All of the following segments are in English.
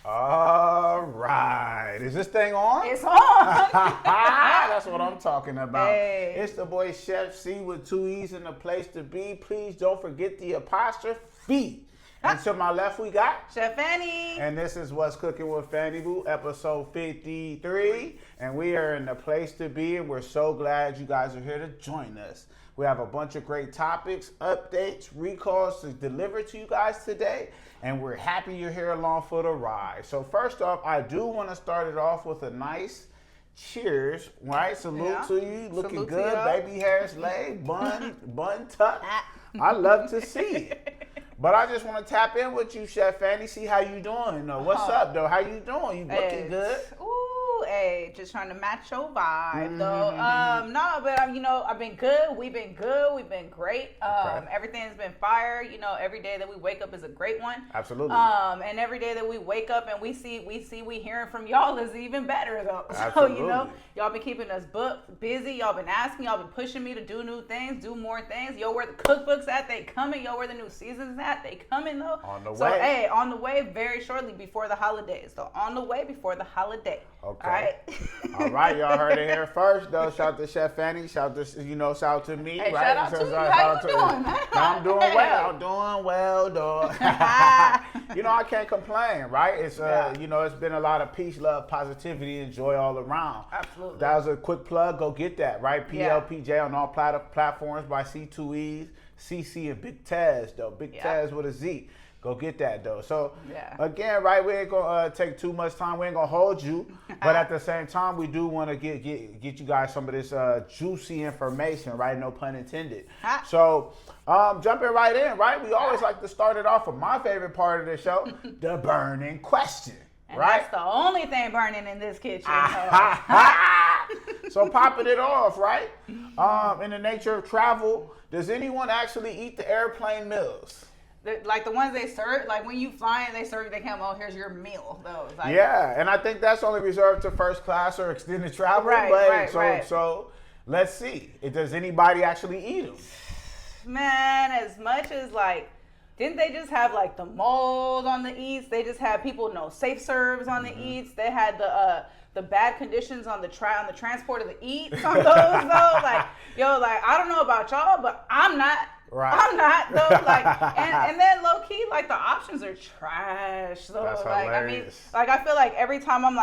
All right. Is this thing on? It's on. That's what I'm talking about. Hey. It's the boy Chef C with two E's in the place to be. Please don't forget the apostrophe. And to my left, we got Chef Fanny. And this is What's Cooking with Fanny Boo, episode 53. And we are in the place to be, and we're so glad you guys are here to join us. We have a bunch of great topics, updates, recalls to deliver to you guys today. And we're happy you're here along for the ride. So first off, I do want to start it off with a nice cheers, right? Salute to you. Looking Salute good. to Baby hairs laid, bun tucked. I love to see it. But I just want to tap in with you, Chef Fanny, see how you doing. What's up, though? How you doing? You looking good? Ooh, hey, just trying to match your vibe, though. No, but I've been good. We've been good. We've been great. Okay. Everything's been fire. Every day that we wake up is a great one. Absolutely. And every day that we wake up and we hearing from y'all is even better, though. Absolutely. So y'all been keeping us busy. Y'all been asking. Y'all been pushing me to do new things, do more things. Yo, where the cookbooks at? They coming. Yo, where the new seasons at? They coming though. On the way. So hey, on the way very shortly before the holidays. So on the way before the holiday. Okay. All right. All right, y'all heard it here first though. Shout to Chef Fanny. Shout to me. Hey, right? shout out to you. Shout How out you to- doing, man? I'm doing Hey. well. I'm doing well, dog. I can't complain, right? It's it's been a lot of peace, love, positivity, and joy all around. Absolutely. That was a quick plug. Go get that, right? Yeah. PLPJ on all platforms by C2E's, CC, and Big Taz, though. Big Taz with a Z. Go get that, though. So, again, right, we ain't going to take too much time. We ain't going to hold you. But at the same time, we do want to get you guys some of this juicy information, right? No pun intended. So, jumping right in, right? We always like to start it off with my favorite part of the show, the burning question. And right? that's the only thing burning in this kitchen. So popping it off, right? In the nature of travel, does anyone actually eat the airplane meals? Like the ones they serve, like when you fly and they serve you, they come, oh, here's your meal. Those. Like, Yeah, and I think that's only reserved to first class or extended travel. Right. So let's see. Does anybody actually eat them? Man, as much as didn't they just have the mold on the eats? They just had people safe serves on the eats. They had the bad conditions on the transport of the eats on those though. I don't know about y'all, but I'm not. Right. I'm not though. And then low key, the options are trash. So That's hilarious. I feel like every time I'm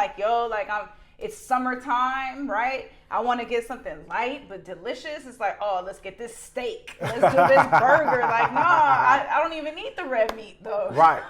it's summertime, right? I want to get something light but delicious. It's oh, let's get this steak. Let's do this burger. I don't even eat the red meat though. Right.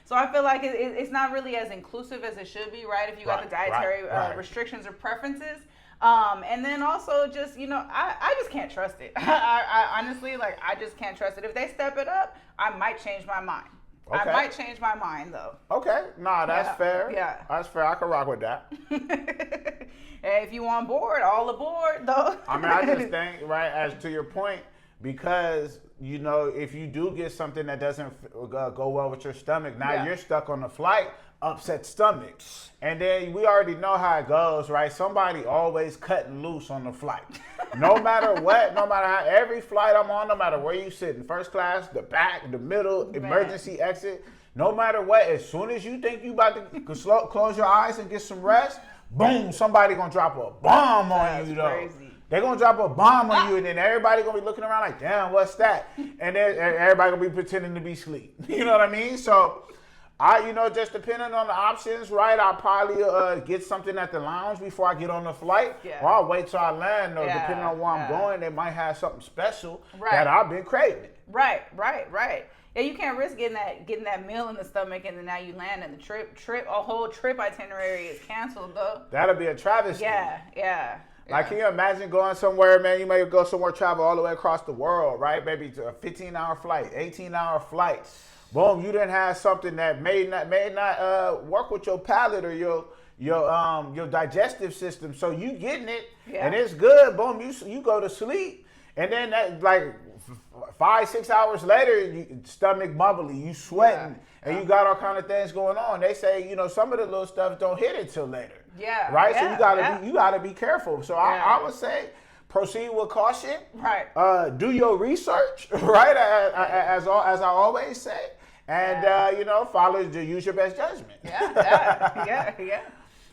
So I feel like it's not really as inclusive as it should be, right? If you got the dietary restrictions or preferences. And then also just, I just can't trust it. I honestly, I just can't trust it. If they step it up, I might change my mind. Okay. I might change my mind though. Okay. Nah, that's fair. Yeah. That's fair. I can rock with that. Hey, if you on board, all aboard though. I just think, right, as to your point, because, if you do get something that doesn't go well with your stomach, now you're stuck on the flight, upset stomach. And then we already know how it goes, right? Somebody always cutting loose on the flight. No matter what, no matter how, every flight I'm on, no matter where you sit, in first class, the back, the middle, emergency exit, no matter what, as soon as you think you about to close your eyes and get some rest, boom, somebody gonna drop a bomb on you, though. Crazy. They're gonna drop a bomb on you, and then everybody gonna be looking around like, damn, what's that? And then everybody gonna be pretending to be asleep. You know what I mean? So, just depending on the options, right? I'll probably get something at the lounge before I get on the flight. Yeah. Or I'll wait till I land, or depending on where I'm going, they might have something special that I've been craving. Right. Yeah, you can't risk getting that meal in the stomach and then now you land and the whole trip itinerary is canceled though. That'll be a travesty. Yeah. Can you imagine going somewhere, man? You may go somewhere, travel all the way across the world, right? Maybe to a 15-hour flight, 18-hour flight. Boom, you didn't have something that may not work with your palate or your digestive system. So you getting it, and it's good. Boom, you go to sleep, and then that 5-6 hours later, stomach bubbly, you sweating, and you got all kind of things going on. They say some of the little stuff don't hit it till later. Yeah. Right. So you gotta be careful. So I would say proceed with caution. Right. Do your research. Right. As I always say. and use your best judgment. Yeah.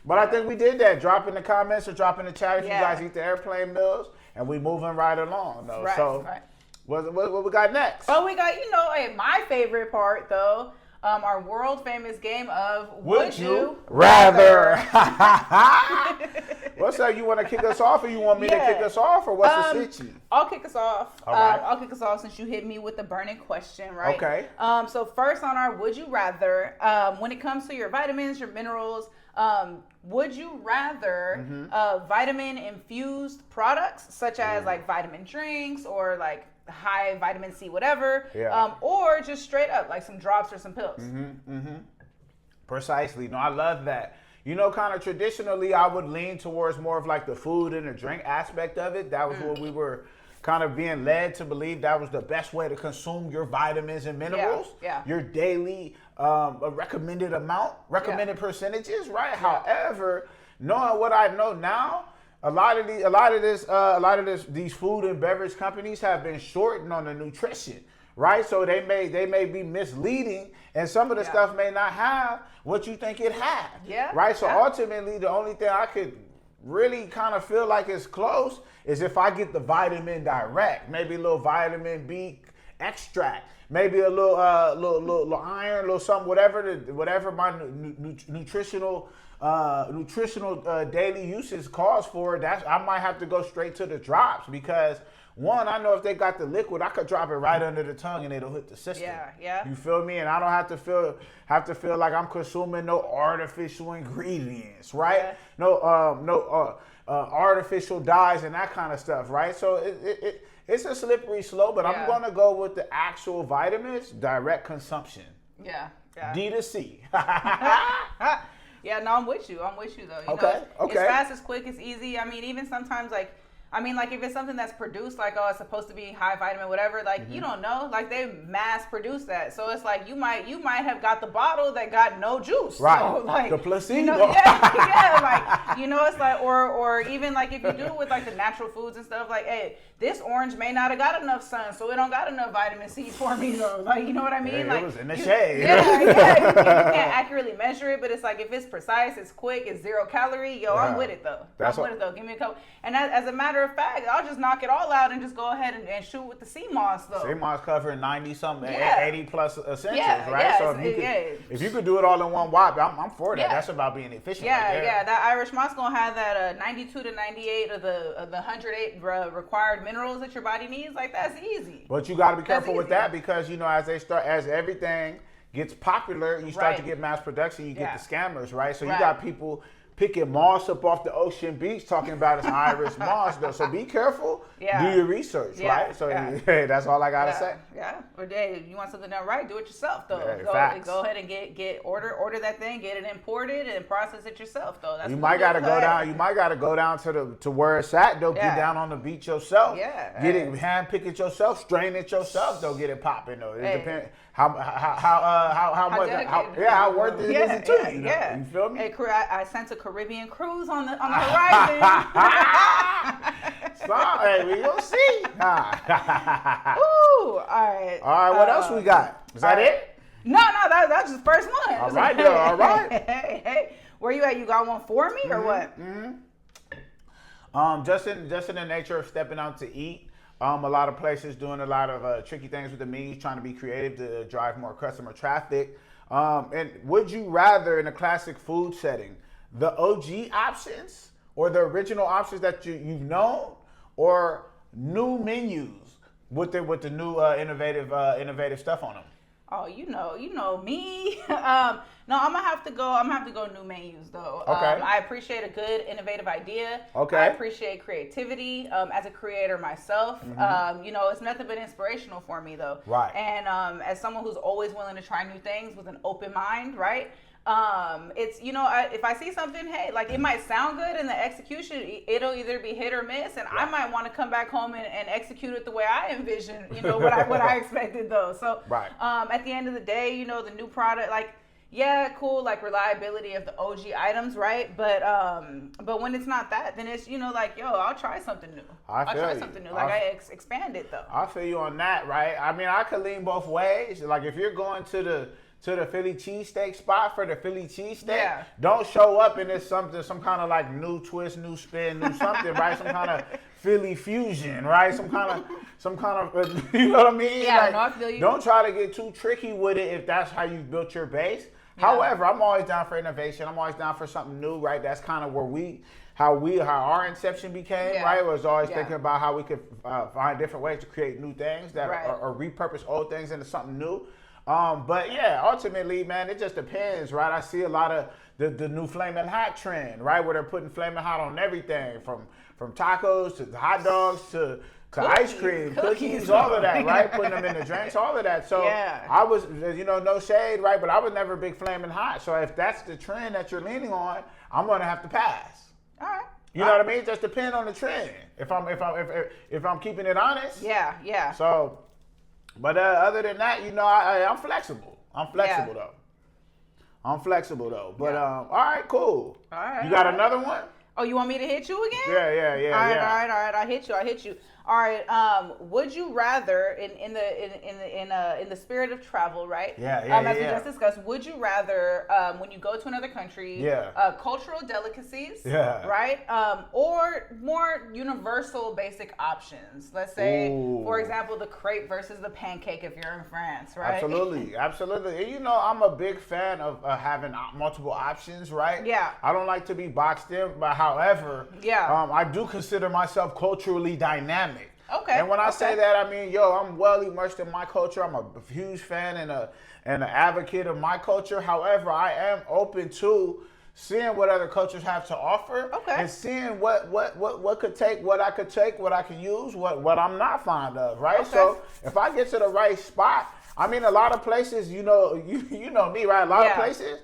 But I think we did that. Drop in the comments or drop in the chat if you guys eat the airplane meals, and we moving right along though. Right. What we got next? Oh, we got my favorite part though. Our world famous game of Would You Rather. What's up? You want to kick us off, or you want me to kick us off, or what's the stitchy? I'll kick us off. All right. I'll kick us off since you hit me with the burning question, right? Okay. So first on our Would You Rather, when it comes to your vitamins, your minerals, would you rather vitamin infused products such as like vitamin drinks or like high vitamin C, whatever, or just straight up like some drops or some pills? Precisely. No, I love that. Kind of traditionally, I would lean towards more of like the food and the drink aspect of it. That was what we were kind of being led to believe that was the best way to consume your vitamins and minerals. Your daily recommended amount, recommended percentages, right? However, knowing what I know now, a lot of these food and beverage companies have been shorting on the nutrition, right? So they may be misleading, and some of the stuff may not have what you think it has. Right? So ultimately, the only thing I could really kind of feel like it's close is if I get the vitamin direct, maybe a little vitamin B extract, maybe a little iron, a little something, whatever my nutritional daily usage calls for. I might have to go straight to the drops because one, I know if they got the liquid, I could drop it right under the tongue and it'll hit the system. You feel me? And I don't have to feel like I'm consuming no artificial ingredients, right? No artificial dyes and that kind of stuff, right? So it's a slippery slope, but I'm gonna go with the actual vitamins, direct consumption. D to C. Yeah, no, I'm with you though. Okay. It's fast, it's quick, it's easy. I mean, even sometimes like if it's something that's produced, like, oh, it's supposed to be high vitamin, whatever, like, you don't know, like, they mass produce that. So it's like, you might have got the bottle that got no juice. Right. So, like, the placebo. It's like, or even like if you do it with like the natural foods and stuff, like, hey, this orange may not have got enough sun, so it don't got enough vitamin C for me, though. Like, you know what I mean? Yeah, like, it was in the shade. You can't accurately measure it, but it's like, if it's precise, it's quick, it's 0 calorie, I'm with it, though. Give me a couple. And as a matter of fact, I'll just knock it all out and just go ahead and shoot with the sea moss, though. Sea moss covering 90-something, 80 plus essentials, right? So if you could do it all in one whop, I'm for that. That's about being efficient. That Irish moss gonna have that 92 to 98 of the 108 required minerals that your body needs. Like, that's easy. But you got to be careful with that because as everything gets popular, you start to get mass production. You get the scammers, right? So you got people picking moss up off the ocean beach talking about it's Irish moss, though. So be careful. Do your research, right? So that's all I gotta say. Or you want something done right, do it yourself, though. Go ahead and order that thing, get it imported, and process it yourself, though. That's you might gotta go down to where it's at, though. Get down on the beach yourself. Get it, hand pick it yourself, strain it yourself, though. Get it popping, though. It depends how worth it is it to you. You feel me? Hey, I sent a Caribbean cruise on the horizon. Sorry, we gonna see. Ooh, all right. What else we got? Is that it? No, that's just the first one. All right, though. All right. Hey, where you at? You got one for me or what? Just in the nature of stepping out to eat. A lot of places doing a lot of tricky things with the menus, trying to be creative to drive more customer traffic. And would you rather, in a classic food setting, the OG options or the original options that you've known, or new menus with the new innovative stuff on them? Oh, you know me. No, I'm gonna have to go new menus though. Okay. I appreciate a good innovative idea. Okay. I appreciate creativity. As a creator myself, it's nothing but inspirational for me though. Right. And as someone who's always willing to try new things with an open mind, right? It's if I see something, hey, like it might sound good in the execution, it'll either be hit or miss, and I might want to come back home and execute it the way I envisioned, what I expected though. So at the end of the day, the new product, like yeah, cool, like reliability of the OG items, right? But when it's not that, then it's, like, yo, I'll try something new. I'll try something new. Like, I expand it though. I feel you on that, right? I mean, I could lean both ways. Like, if you're going to the Philly cheesesteak spot for the Philly cheesesteak, don't show up and it's some kind of like new twist, new spin, new something, right? Some kind of Philly fusion, right? Some kind of, you know what I mean? Yeah, like, no, I feel you. Don't try to get too tricky with it if that's how you built your base. Yeah. However, I'm always down for innovation. I'm always down for something new, right? That's kind of where how our inception became, right? Was always thinking about how we could find different ways to create new things that or repurpose old things into something new. But yeah, ultimately, man, it just depends, right? I see a lot of the new flaming hot trend, right? Where they're putting flaming hot on everything from tacos to hot dogs to ice cream, cookies, all of that, right? Putting them in the drinks, all of that. So I was, no shade, right? But I was never a big flaming hot. So if that's the trend that you're leaning on, I'm gonna have to pass. All right. You know what I mean? Just depend on the trend. If I'm keeping it honest. Yeah. So. But other than that, I'm flexible. I'm flexible though. But all right, cool. All right. You got another one? Oh, you want me to hit you again? Yeah. All right. I hit you. All right. Would you rather, in the spirit of travel, right? As we just discussed, would you rather, when you go to another country, cultural delicacies, right, or more universal basic options? Let's say, for example, the crepe versus the pancake if you're in France, right? Absolutely. And I'm a big fan of having multiple options, right? Yeah. I don't like to be boxed in, but however, I do consider myself culturally dynamic. Okay. And when I say that, I mean, I'm well immersed in my culture. I'm a huge fan and an advocate of my culture. However, I am open to seeing what other cultures have to offer, and seeing what could take, what I could take, what I can use, what I'm not fond of, right? Okay. So if I get to the right spot, I mean, a lot of places, you know me, right? A lot of places,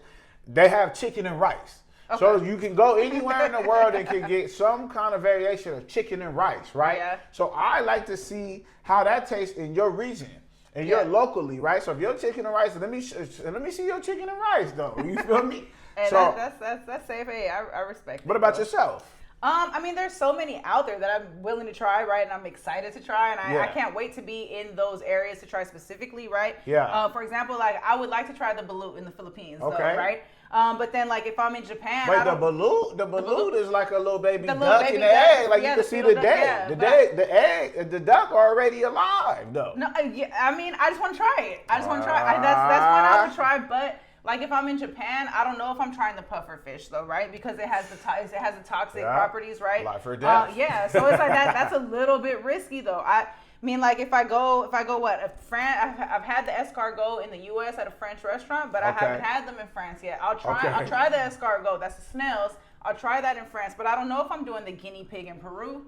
they have chicken and rice. Okay. So you can go anywhere in the world and can get some kind of variation of chicken and rice, right? Yeah. So I like to see how that tastes in your region and you're locally, right? So if your chicken and rice, let me see your chicken and rice, though. You feel me? And so that's safe. Hey, I respect. What about yourself? I mean, there's so many out there that I'm willing to try, right? And I'm excited to try, and I can't wait to be in those areas to try specifically, right? Yeah. For example, like I would like to try the balut in the Philippines, though, right? But then, like, if I'm in Japan, the balut is like a little baby duck in the egg. Like you can see the egg, the duck already alive, though. No, I mean, I just want to try it. That's what I would try, but. Like if I'm in Japan, I don't know if I'm trying the puffer fish though, right? Because it has the toxic properties, right? Life or death. So it's like that's a little bit risky though. I mean, like if I go France, I've had the escargot in the U.S. at a French restaurant, but I haven't had them in France yet. I'll try the escargot. That's the snails. I'll try that in France, but I don't know if I'm doing the guinea pig in Peru.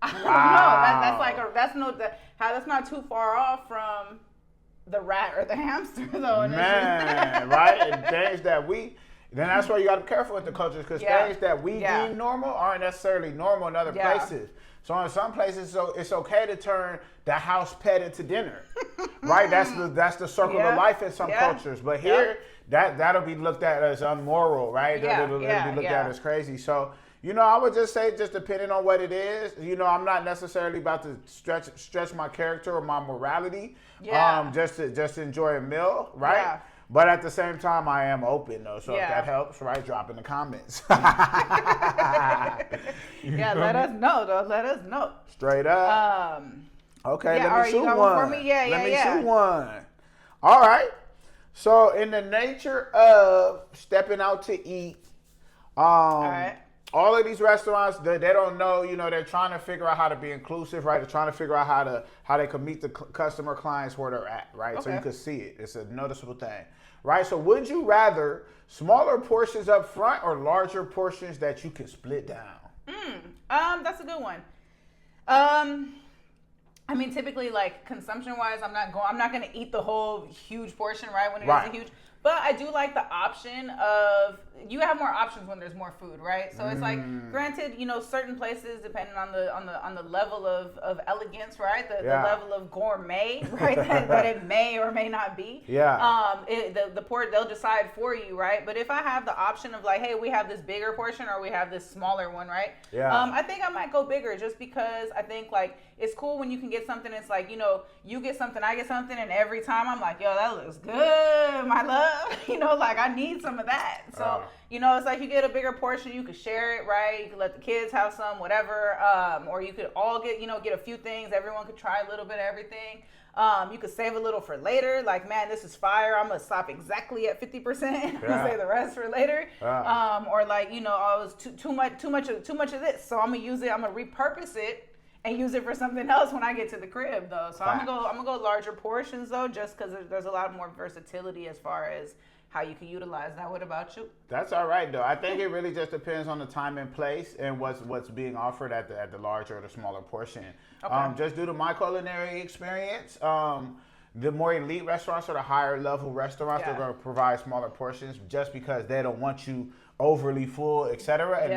I don't know. That's not too far off from the rat or the hamster, though. Man, right? And things that then that's why you got to be careful with the cultures, because things that we deem normal aren't necessarily normal in other places. So in some places, it's okay to turn the house pet into dinner, right? That's the circle of life in some cultures. But here, that'll be looked at as unmoral, right? It'll be looked at as crazy. So, I would just say, just depending on what it is, I'm not necessarily about to stretch my character or my morality, just to enjoy a meal, right? Yeah. But at the same time, I am open, though. So if that helps, right, drop in the comments. Let us know, though. Let us know. Straight up. Okay, let me shoot one. For me? Let me shoot one. All right. So in the nature of stepping out to eat, all right. All of these restaurants, they don't know, they're trying to figure out how to be inclusive, right? They're trying to figure out how they can meet the customer clients where they're at, right? Okay. So you can see it. It's a noticeable thing, right? So would you rather smaller portions up front or larger portions that you can split down? That's a good one. I mean, typically, like consumption-wise, I'm not going to eat the whole huge portion, right? When it is a huge. But I do like the option of, you have more options when there's more food, right? So it's like, granted, you know, certain places, depending on the level of elegance, right? The level of gourmet, right? that it may or may not be. Yeah. They'll decide for you, right? But if I have the option of like, hey, we have this bigger portion or we have this smaller one, right? Yeah. I think I might go bigger, just because I think like it's cool when you can get something. It's like, you know, you get something, I get something, and every time I'm like, yo, that looks good, my love. You know, like I need some of that. So, you know, it's like you get a bigger portion, you could share it, right? You could let the kids have some, whatever. Or you could all get a few things. Everyone could try a little bit of everything. You could save a little for later. Like, man, this is fire. I'm gonna stop exactly at 50% and save the rest for later. Or like, you know, oh, it was too much of this, so I'm gonna use it. I'm gonna repurpose it and use it for something else when I get to the crib, though. So I'm gonna go larger portions, though, just because there's a lot more versatility as far as how you can utilize that. What about you? That's all right, though. I think it really just depends on the time and place and what's being offered at the larger or the smaller portion. Okay. Just due to my culinary experience, the more elite restaurants or the higher level restaurants, they're going to provide smaller portions just because they don't want you overly full, etc. And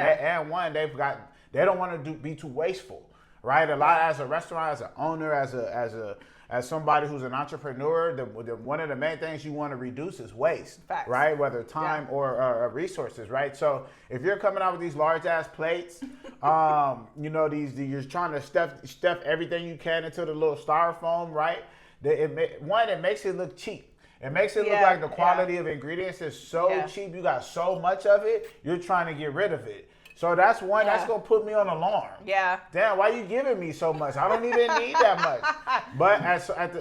they don't want to be too wasteful. Right, a lot as a restaurant, as an owner, as somebody who's an entrepreneur, one of the main things you want to reduce is waste. Facts. Right? Whether time or resources, right? So if you're coming out with these large ass plates, you know, you're trying to stuff everything you can into the little styrofoam, right? It makes it look cheap. It makes it look like the quality of ingredients is so cheap. You got so much of it, you're trying to get rid of it. So that's one that's gonna put me on alarm. Yeah. Damn, why you giving me so much? I don't even need that much. But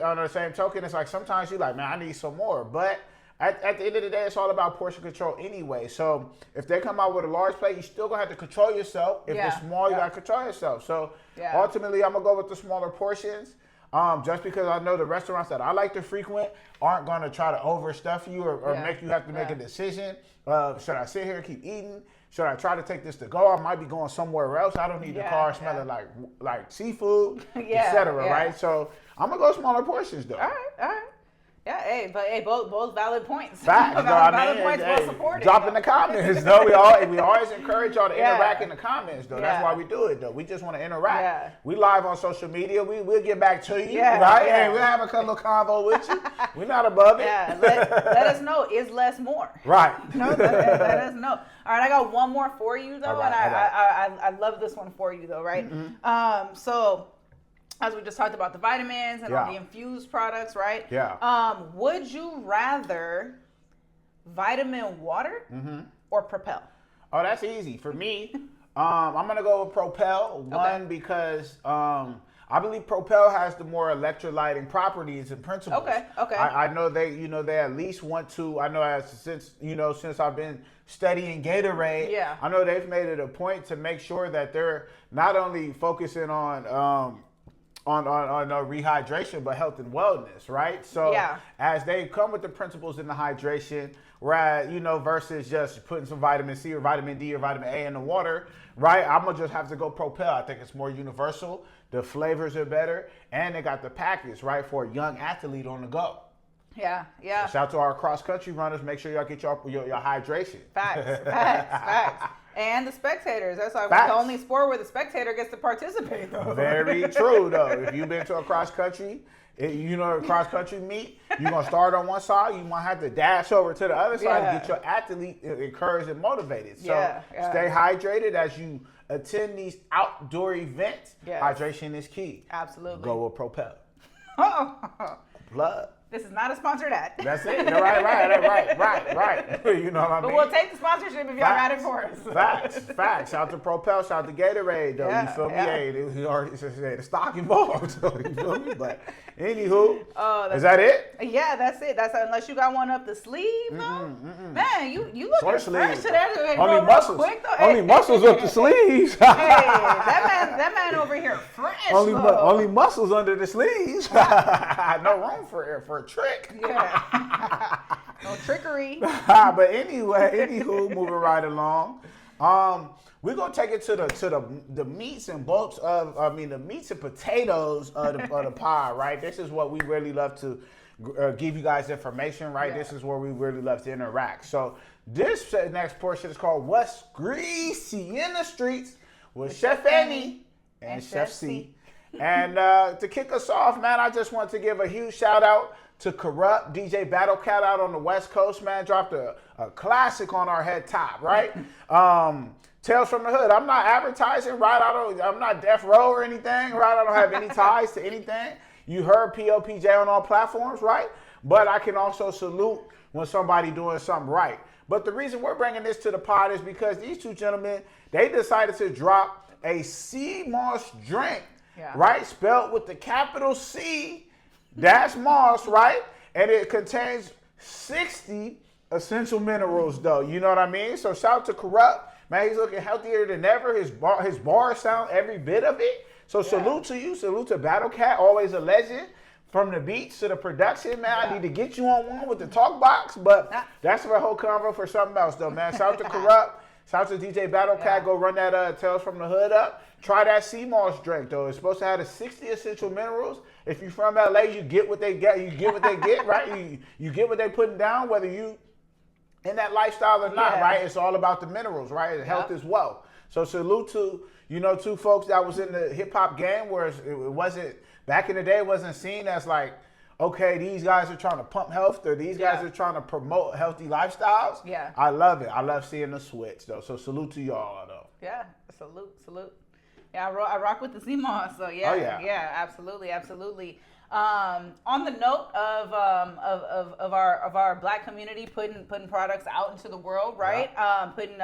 on the same token, it's like sometimes you're like, man, I need some more. But at the end of the day, it's all about portion control anyway. So if they come out with a large plate, you still gonna have to control yourself. If it's small, you gotta control yourself. So ultimately, I'm gonna go with the smaller portions. Just because I know the restaurants that I like to frequent aren't gonna try to overstuff you or make you have to make a decision. Should I sit here and keep eating? Should I try to take this to go? I might be going somewhere else. I don't need the car smelling like seafood, etc. Right? So I'm gonna go smaller portions though. All right. Yeah, but both valid points. Facts, valid points, well supported. Drop in the comments, though. We always encourage y'all to interact in the comments, though. That's why we do it, though. We just want to interact. Yeah. We live on social media. We'll get back to you, right? Yeah. Hey, we'll have a little convo with you. We're not above it. Yeah, let us know. Is less more? Right. Let us know. All right, I got one more for you, though, and I love this one for you, though, right? Mm-hmm. So, as we just talked about the vitamins and all the infused products, right? Yeah. Would you rather vitamin water or Propel? Oh, that's easy. For me, I'm going to go with Propel. One, because I believe Propel has the more electrolyting properties and principles. Okay. I know they at least want to. I know since I've been studying Gatorade, I know they've made it a point to make sure that they're not only focusing on rehydration, but health and wellness, right? So as they come with the principles in the hydration, right, versus just putting some vitamin C or vitamin D or vitamin A in the water, right? I'm gonna just have to go Propel. I think it's more universal. The flavors are better, and they got the package, right, for a young athlete on the go. Yeah. So shout out to our cross country runners. Make sure y'all get your hydration. Facts. And the spectators. That's like the only sport where the spectator gets to participate, though. Very true, though. If you've been to a cross country, a cross country meet, you're going to start on one side. You might have to dash over to the other side to get your athlete encouraged and motivated. So stay hydrated as you attend these outdoor events. Yes. Hydration is key. Absolutely. Go with Propel. Blood. This is not a sponsored ad. That's it. Right. You know what I mean? But we'll take the sponsorship if y'all got it for us. Facts. Shout out to Propel, shout out to Gatorade, though. You feel me? Hey, he already said the stock involved, so you feel me? But anywho, is that it? Yeah, that's it. That's unless you got one up the sleeve, though. Man, you looking fresh today. Only muscles. Quick, though. Only muscles up the sleeves. Hey, that man over here fresh. Only muscles under the sleeves. No room for a trick. Yeah. No trickery. But anywho, moving right along. We're gonna take it to the meats and bolts of the meats and potatoes of the pie, right? This is what we really love to give you guys information, right? Yeah. This is where we really love to interact. So this next portion is called What's Greasy in the Streets with Chef Annie and Chef C. And to kick us off, man, I just want to give a huge shout out to Corrupt DJ Battle Cat out on the West Coast, man. Dropped a classic on our head top, right? Tales from the Hood. I'm not advertising, right? I'm not Death Row or anything, right? I don't have any ties to anything. You heard POPJ on all platforms, right? But I can also salute when somebody doing something right. But the reason we're bringing this to the pod is because these two gentlemen, they decided to drop a sea moss drink, right? Spelled with the capital C, that's moss, right? And it contains 60 essential minerals, though. You know what I mean? So shout out to Corrupt. Man, he's looking healthier than ever. His bars sound every bit of it. So salute to you. Salute to Battle Cat, always a legend. From the beats to the production, man. I need to get you on one with the talk box, but that's for a whole convo for something else, though, man. Shout out to Corrupt. Shout out to DJ Battle Cat. Go run that Tales from the Hood up. Try that sea moss drink, though. It's supposed to have the 60 essential minerals. If you're from LA, you get what they get. You get what they get, right? You get what they putting down, whether you in that lifestyle or not, right? It's all about the minerals, right? Health is wealth. So salute to, two folks that was in the hip hop game where it wasn't, back in the day, it wasn't seen as like, okay, these guys are trying to pump health or these guys are trying to promote healthy lifestyles. Yeah. I love it. I love seeing the switch, though. So salute to y'all, though. Yeah, salute. Yeah, I rock with the CMOS, so yeah, absolutely. On the note of our Black community putting products out into the world, right? Putting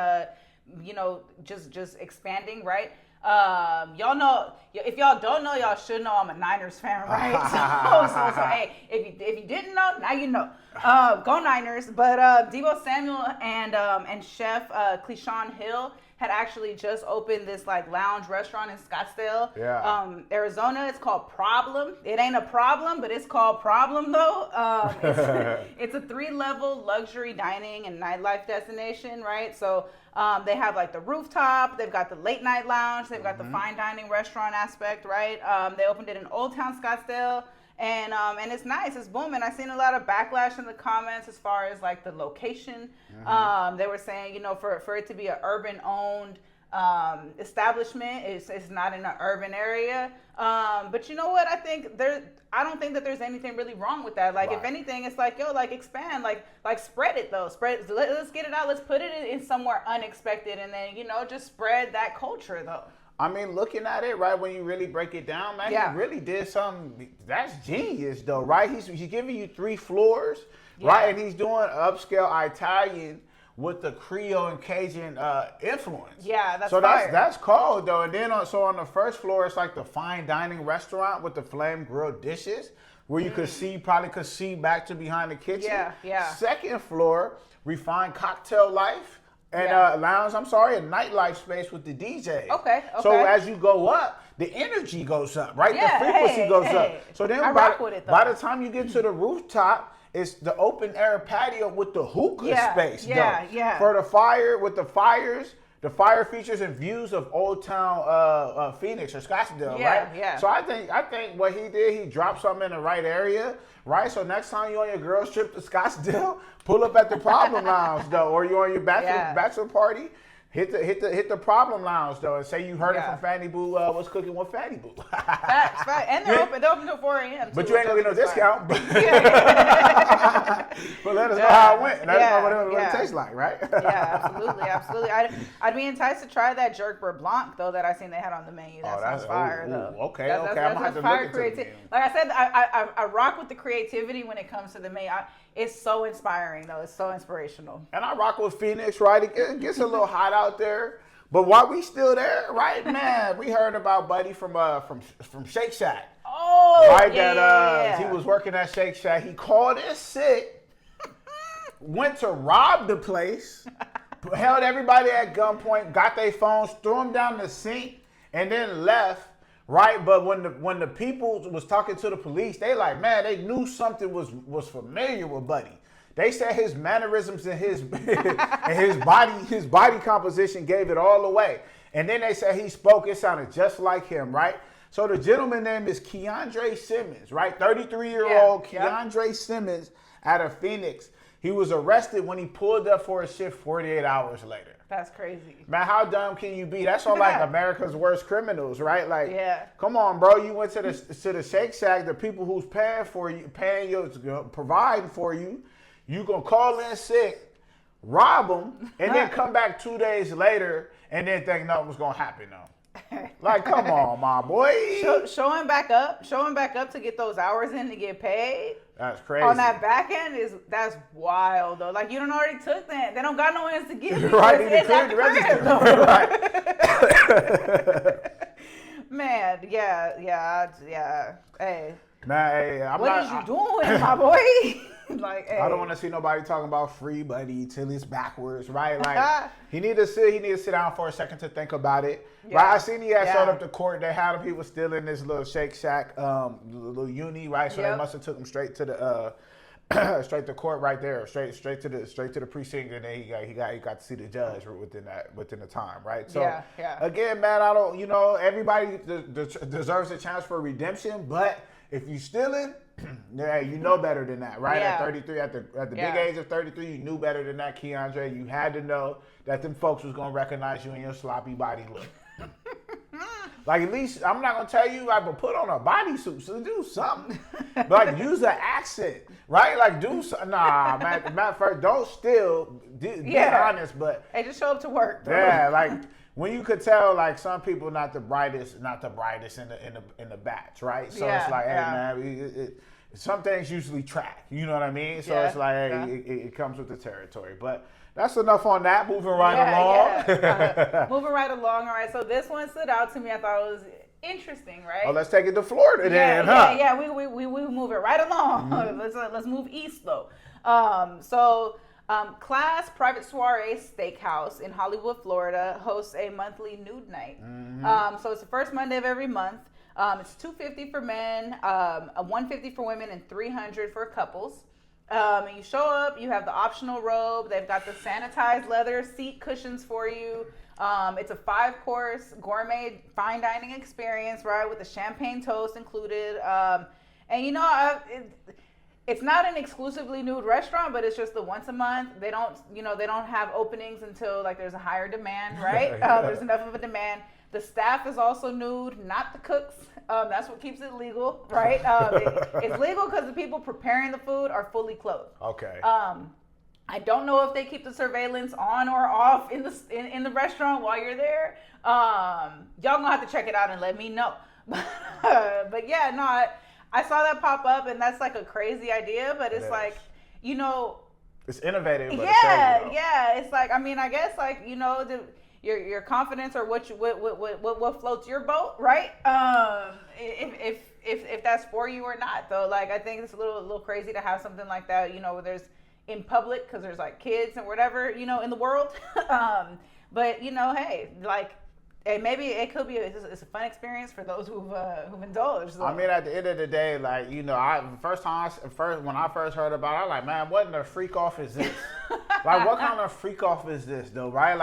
just expanding, right? Y'all know, if y'all don't know, y'all should know I'm a Niners fan, right? so hey, if you didn't know, now you know. Go Niners. But Debo Samuel and Chef Clishawn Hill had actually just opened this like lounge restaurant in Scottsdale, Arizona. It's called Problem. It ain't a problem, but it's called Problem though. It's a 3-level luxury dining and nightlife destination, right? So they have like the rooftop, they've got the late night lounge, they've got the fine dining restaurant aspect, right? They opened it in Old Town Scottsdale. And it's nice. It's booming. I've seen a lot of backlash in the comments as far as like the location. They were saying, for it to be an urban-owned establishment, it's not in an urban area. But you know what? I don't think that there's anything really wrong with that. Like, if anything, it's like, expand, like spread it though. Let's get it out. Let's put it in somewhere unexpected, and then just spread that culture though. I mean, looking at it, right, when you really break it down, man, he really did something. That's genius, though, right? He's giving you 3 floors, right? And he's doing upscale Italian with the Creole and Cajun influence. Yeah, that's so fire. that's cold, though. And then on the first floor, it's like the fine dining restaurant with the flame grilled dishes, where you could see back to behind the kitchen. Yeah. Second floor, refined cocktail life. And a nightlife space with the DJ. Okay. So as you go up, the energy goes up, right? The frequency goes up. So then by the time you get to the rooftop, it's the open air patio with the hookah space. Yeah. For the fire, with the fires, the fire features and views of Old Town Phoenix or Scottsdale, right? Yeah. So I think what he did, he dropped something in the right area, right? So next time you on your girls trip to Scottsdale, pull up at the Problem Lounge though, or you on your bachelor party, hit the Problem Lounge though, and say you heard it from Fanny Boo. What's cooking with Fanny Boo? Facts. And they're open till 4 a.m. But you ain't gonna get no discount. But let us know how it went. Let us know what it tastes like, right? Absolutely. I'd be enticed to try that jerk beurre blanc though that I seen they had on the menu. That sounds fire though. Okay. I'm gonna have to look into it. Like I said, I rock with the creativity when it comes to the menu. It's so inspiring though. It's so inspirational. And I rock with Phoenix, right? It gets a little hot out there. But while we still there, right, man, we heard about Buddy from Shake Shack. Oh, right, he was working at Shake Shack. He called in sick, went to rob the place, held everybody at gunpoint, got their phones, threw them down the sink, and then left. Right, but when the people was talking to the police, they like, man, they knew something was familiar with Buddy. They said his mannerisms and his and his body composition gave it all away. And then they said he spoke, it sounded just like him, right? So the gentleman name is Keandre Simmons, right? 33-year-old Keandre Simmons out of Phoenix. He was arrested when he pulled up for a shift 48 hours later. That's crazy. Man, how dumb can you be? That's all like America's Worst Criminals, right? Like, come on, bro. You went to the Shake Shack. The people who's paying for you, providing for you, you gonna call in sick, rob them, and then come back 2 days later and then think nothing was gonna happen though. Like, come on, my boy. Showing back up to get those hours in to get paid. That's crazy. On that back end that's wild though. Like, you don't already took that. They don't got no ends to give you. Right, it's at the crib, right. Man, yeah. Hey. Man, hey, what is you doing, my boy? Like, hey. I don't want to see nobody talking about free buddy till it's backwards, right? Like, he need to sit down for a second to think about it. Yeah. Right? I seen he had showed up to court. They had the people still in this little Shake Shack, little uni, right? So they must have took him straight to the straight to court right there, straight to the precinct, and then he got to see the judge within the time, right? So again, man, I don't, everybody deserves a chance for redemption, but if you stealing, yeah, you know better than that, right? At 33, at the big age of 33, you knew better than that, Keandre. You had to know that them folks was gonna recognize you in your sloppy body look. Like, at least I'm not gonna tell you, like, but put on a bodysuit, so do something. But, like, use an accent, right? Like, do something. Nah, man. First, don't steal. Be honest, but hey, just show up to work. Bro. Yeah, like. When you could tell, like, some people not the brightest in the batch, right? So it's like, hey, man, some things usually track. You know what I mean? So it's like, hey, it comes with the territory. But that's enough on that. Moving right along. Moving right along. All right. So this one stood out to me. I thought it was interesting, right? Oh, let's take it to Florida then, huh? Yeah. We move it right along. Mm-hmm. Let's move east though. Class Private Soiree Steakhouse in Hollywood, Florida hosts a monthly nude night. Mm-hmm. So it's the first Monday of every month. It's $250 for men, $150 for women, and $300 for couples. And you show up, you have the optional robe. They've got the sanitized leather seat cushions for you. It's a 5-course gourmet fine dining experience, right, with a champagne toast included. It's not an exclusively nude restaurant, but it's just the once a month. They don't have openings until like there's a higher demand, right? There's enough of a demand. The staff is also nude, not the cooks. That's what keeps it legal, right? It's legal because the people preparing the food are fully clothed. Okay. I don't know if they keep the surveillance on or off in the restaurant while you're there. Y'all gonna have to check it out and let me know. But yeah, no. I saw that pop up, and that's like a crazy idea, but it's like, it's innovative. But it's like, I mean, I guess like, your confidence or what floats your boat, right? If that's for you or not, though. Like, I think it's a little crazy to have something like that, where there's in public because there's like kids and whatever, in the world. But hey, like. And maybe it could be it's a fun experience for those who've indulged. So. I mean, at the end of the day, like, when I first heard about it, I was like, man, what in the freak off is this? Like, what kind of freak off is this, though, right?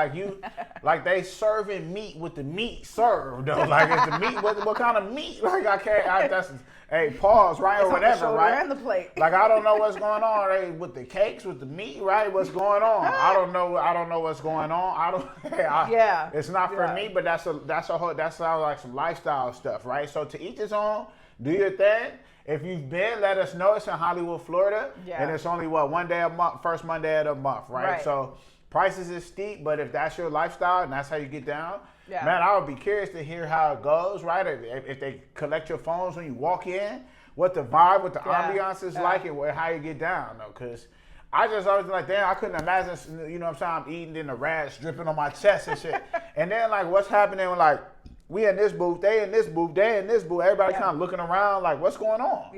Like they serving meat with the meat served, though. Like, is the meat what kind of meat? Like, hey, pause, right, or whatever, right? And the plate. Like, I don't know what's going on, right? With the cakes, with the meat, right? What's going on? I don't know what's going on. It's not for me, but that sounds like some lifestyle stuff, right? So to each his own, do your thing. If you've been, let us know. It's in Hollywood, Florida, and it's only one day a month, first Monday of the month, right? So prices is steep, but if that's your lifestyle and that's how you get down, man, I would be curious to hear how it goes, right? If they collect your phones when you walk in, what the vibe, what the ambiance is like, and how you get down, though, because I just always like, damn, I couldn't imagine, I'm eating in the rats dripping on my chest and shit. And then, like, what's happening when, like, we in this booth, they in this booth, they in this booth, everybody kind of looking around, like, what's going on?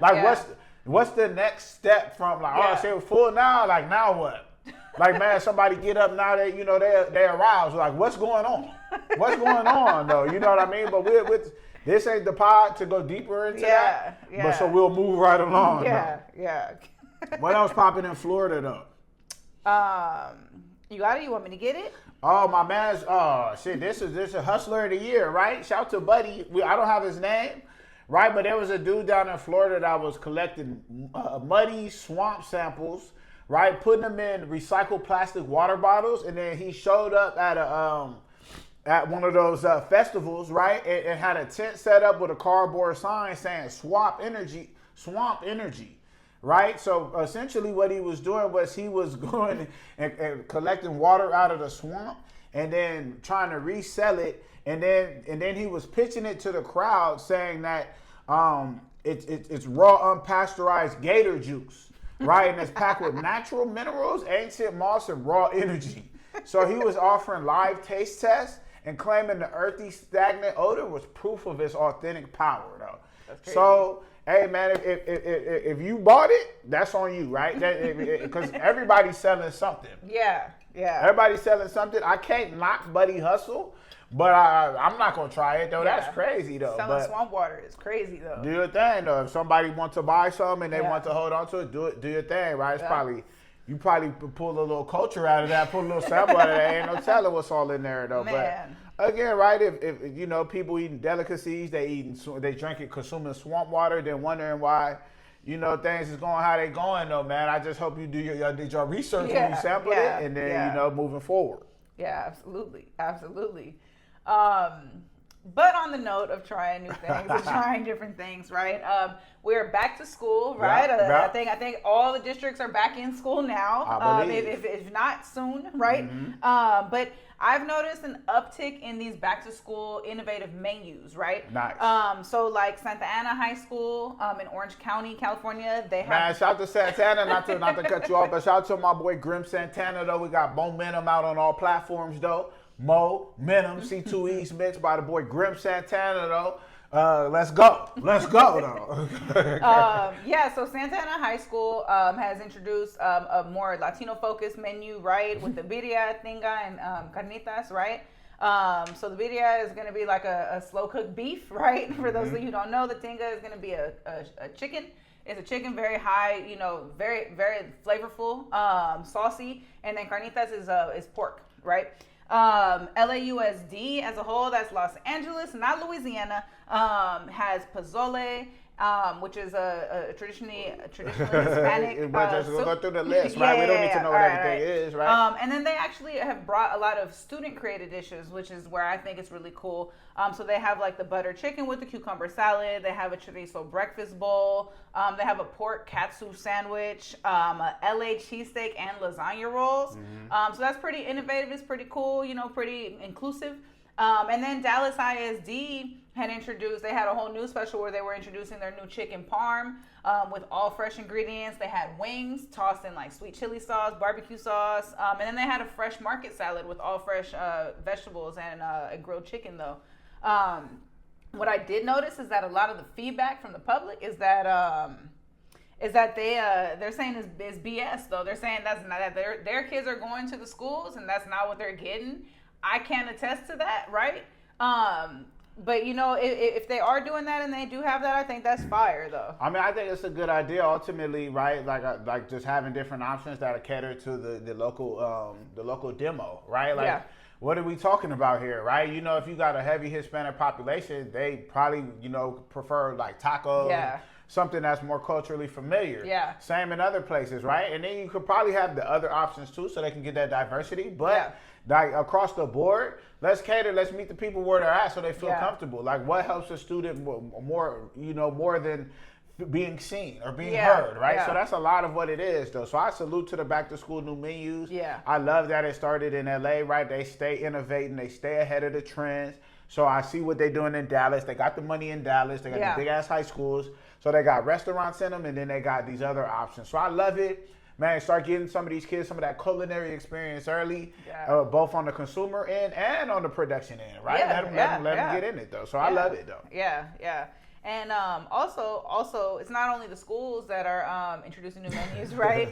Like, what's the next step from, like, oh, so we're full now, like, now what? Like, man, somebody get up now, they aroused. Like, what's going on? What's going on, though? You know what I mean? But this ain't the pod to go deeper into that. But so we'll move right along. Yeah. What else popping in Florida, though? You got it? You want me to get it? Oh, my man's, oh, shit, this is a hustler of the year, right? Shout out to Buddy. I don't have his name, right? But there was a dude down in Florida that was collecting muddy swamp samples, right? Putting them in recycled plastic water bottles. And then he showed up at one of those festivals, right? And had a tent set up with a cardboard sign saying swamp energy. Right, so essentially what he was doing was he was going and collecting water out of the swamp and then trying to resell it, and then he was pitching it to the crowd saying that it's raw unpasteurized gator juice, right, and it's packed with natural minerals, ancient moss, and raw energy. So he was offering live taste tests and claiming the earthy, stagnant odor was proof of its authentic power, though. That's crazy. So. Hey man, if you bought it, that's on you, right? Because everybody's selling something. Yeah. Everybody's selling something. I can't knock Buddy hustle, but I'm not gonna try it though. Yeah. That's crazy though. Selling swamp water is crazy though. Do your thing though. If somebody wants to buy some and they want to hold on to it, do your thing, right? It's you probably pull a little culture out of that, pull a little sample out of that. Ain't no telling what's all in there though. Man. But again, right? If you know people eating delicacies, they drinking, consuming swamp water, then wondering why, things is going how they going though, man. I just hope you did your research when you sampled it, and then moving forward. Yeah, absolutely. But on the note of trying new things and trying different things, right? We're back to school, right? I think all the districts are back in school now. I believe. If not soon, right? Mm-hmm. But I've noticed an uptick in these back to school innovative menus, right? Nice. So like Santa Ana High School in Orange County, California, they have. Man, shout out to Santana, not to cut you off, but shout out to my boy Grim Santana though. We got Momentum out on all platforms though. Momentum, C2E's mixed by the boy Grim Santana though. Let's go though. So Santana High School has introduced a more Latino focused menu, right, with the birria, tinga, and carnitas, right? So the birria is going to be like a slow cooked beef, right? For those of you who don't know, the tinga is going to be a chicken. It's a chicken, very high, very very flavorful, saucy, and then carnitas is pork, right? LAUSD as a whole, that's Los Angeles, not Louisiana, has pozole, which is a traditionally Hispanic But just go through the list, right? We don't need to know what everything is, right? And then they actually have brought a lot of student-created dishes, which is where I think it's really cool. So they have like the butter chicken with the cucumber salad. They have a chorizo breakfast bowl. They have a pork katsu sandwich, a LA cheesesteak, and lasagna rolls. So that's pretty innovative. It's pretty cool, pretty inclusive. And then Dallas ISD they had a whole new special where they were introducing their new chicken parm with all fresh ingredients. They had wings tossed in like sweet chili sauce, barbecue sauce, and then they had a fresh market salad with all fresh vegetables and a grilled chicken though. What I did notice is that a lot of the feedback from the public is that they're saying is BS though. They're saying that's not that their kids are going to the schools and that's not what they're getting. I can't attest to that, right? But if they are doing that and they do have that, I think that's fire though. I mean, I think it's a good idea ultimately, right? Like just having different options that cater to the local demo, right? Like, what are we talking about here, right? If you got a heavy Hispanic population, they probably prefer like tacos. Something that's more culturally familiar. Same in other places, right? And then you could probably have the other options too, so they can get that diversity. But like across the board, let's meet the people where they're at, so they feel comfortable. Like, what helps a student more than being seen or being heard, right? So that's a lot of what it is, though. So I salute to the back to school new menus. I love that it started in LA, right? They stay innovating, they stay ahead of the trends. So I see what they're doing in Dallas. They got the money in Dallas. They got the big ass high schools. So they got restaurants in them, and then they got these other options. So I love it. Man, start getting some of these kids some of that culinary experience early, both on the consumer end and on the production end, right? Let them get in it, though. So I love it, though. And also, it's not only the schools that are introducing new menus, right?